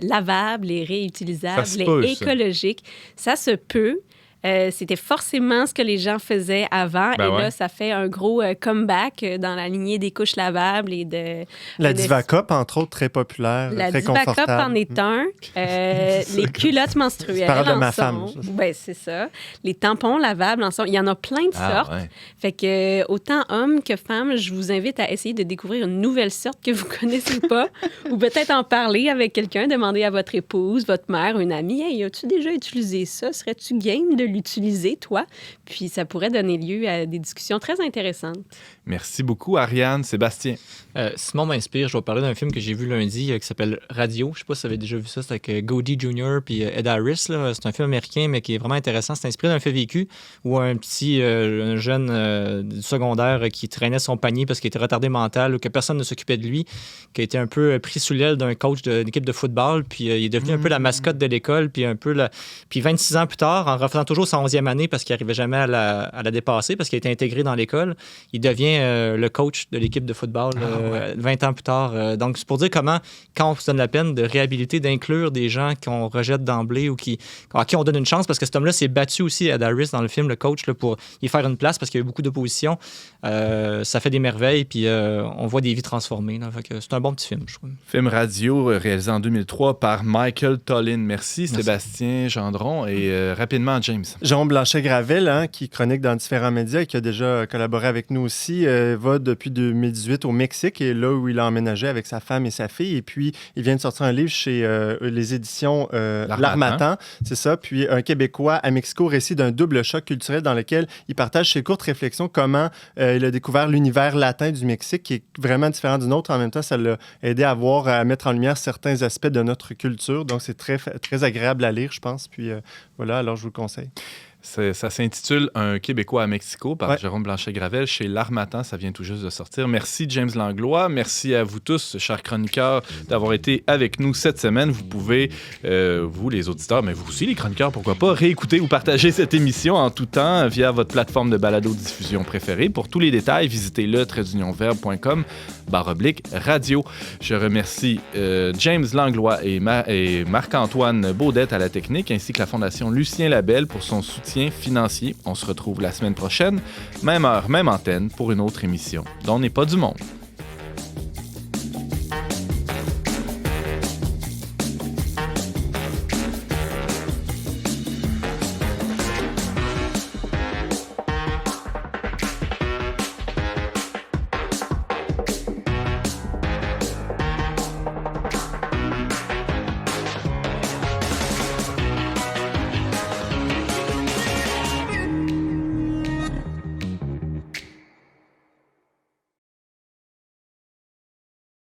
lavables et réutilisables et écologiques. Ça se peut. C'était forcément ce que les gens faisaient avant. Là, ça fait un gros comeback dans la lignée des couches lavables et de... La Diva Cup, entre autres, très populaire, très confortable. La Diva Cup en est un. Les culottes menstruelles Tu parles de ma en femme. sont. Ben, c'est ça. Les tampons lavables en sont. Il y en a plein de sortes. Ouais. Fait que autant hommes que femmes, je vous invite à essayer de découvrir une nouvelle sorte que vous connaissez pas ou peut-être en parler avec quelqu'un, demander à votre épouse, votre mère, une amie, « Hey, as-tu déjà utilisé ça? Serais-tu game de l'utiliser, toi? » Puis ça pourrait donner lieu à des discussions très intéressantes. Merci beaucoup, Ariane. Sébastien. Simon m'inspire. Je vais parler d'un film que j'ai vu lundi qui s'appelle Radio. Je ne sais pas si vous avez déjà vu ça. C'est avec Goldie Jr. puis Ed Harris. Là. C'est un film américain, mais qui est vraiment intéressant. C'est inspiré d'un fait vécu où un jeune du secondaire qui traînait son panier parce qu'il était retardé mental ou que personne ne s'occupait de lui, qui a été un peu pris sous l'aile d'un coach d'une équipe de football. Puis il est devenu un peu la mascotte de l'école. Puis 26 ans plus tard, en refaisant toujours sa 11e année parce qu'il n'arrivait jamais à la dépasser, parce qu'il a été intégré dans l'école, il devient le coach de l'équipe de football 20 ans plus tard. Donc, c'est pour dire comment, quand on se donne la peine de réhabiliter, d'inclure des gens qu'on rejette d'emblée ou à qui on donne une chance, parce que cet homme-là s'est battu aussi à Harris dans le film, le coach, là, pour y faire une place parce qu'il y a eu beaucoup d'opposition. Ça fait des merveilles, puis on voit des vies transformées. Là. Fait que c'est un bon petit film, je trouve. Film radio réalisé en 2003 par Michael Tollin. Merci. Sébastien Gendron. Et rapidement, James. Jérôme Blanchet-Gravel, qui chronique dans différents médias et qui a déjà collaboré avec nous aussi, va depuis 2018 au Mexique, et là où il a emménagé avec sa femme et sa fille. Et puis, il vient de sortir un livre chez les éditions L'Harmattan. C'est ça. Puis, un Québécois à Mexico, récit d'un double choc culturel dans lequel il partage ses courtes réflexions, comment il a découvert l'univers latin du Mexique, qui est vraiment différent du nôtre. En même temps, ça l'a aidé à mettre en lumière certains aspects de notre culture. Donc, c'est très, très agréable à lire, je pense. Puis, voilà, alors je vous le conseille. Ça s'intitule Un Québécois à Mexico par Jérôme Blanchet-Gravel chez L'Harmattan. Ça vient tout juste de sortir. Merci, James Langlois. Merci à vous tous, chers chroniqueurs, d'avoir été avec nous cette semaine. Vous pouvez, vous les auditeurs, mais vous aussi les chroniqueurs, pourquoi pas, réécouter ou partager cette émission en tout temps via votre plateforme de balado-diffusion préférée. Pour tous les détails, visitez le-verbe.com/radio. Je remercie James Langlois et Marc-Antoine Baudette à la technique, ainsi que la Fondation Lucien Labelle pour son soutien financier. On se retrouve la semaine prochaine, même heure, même antenne, pour une autre émission dont n'est pas du monde.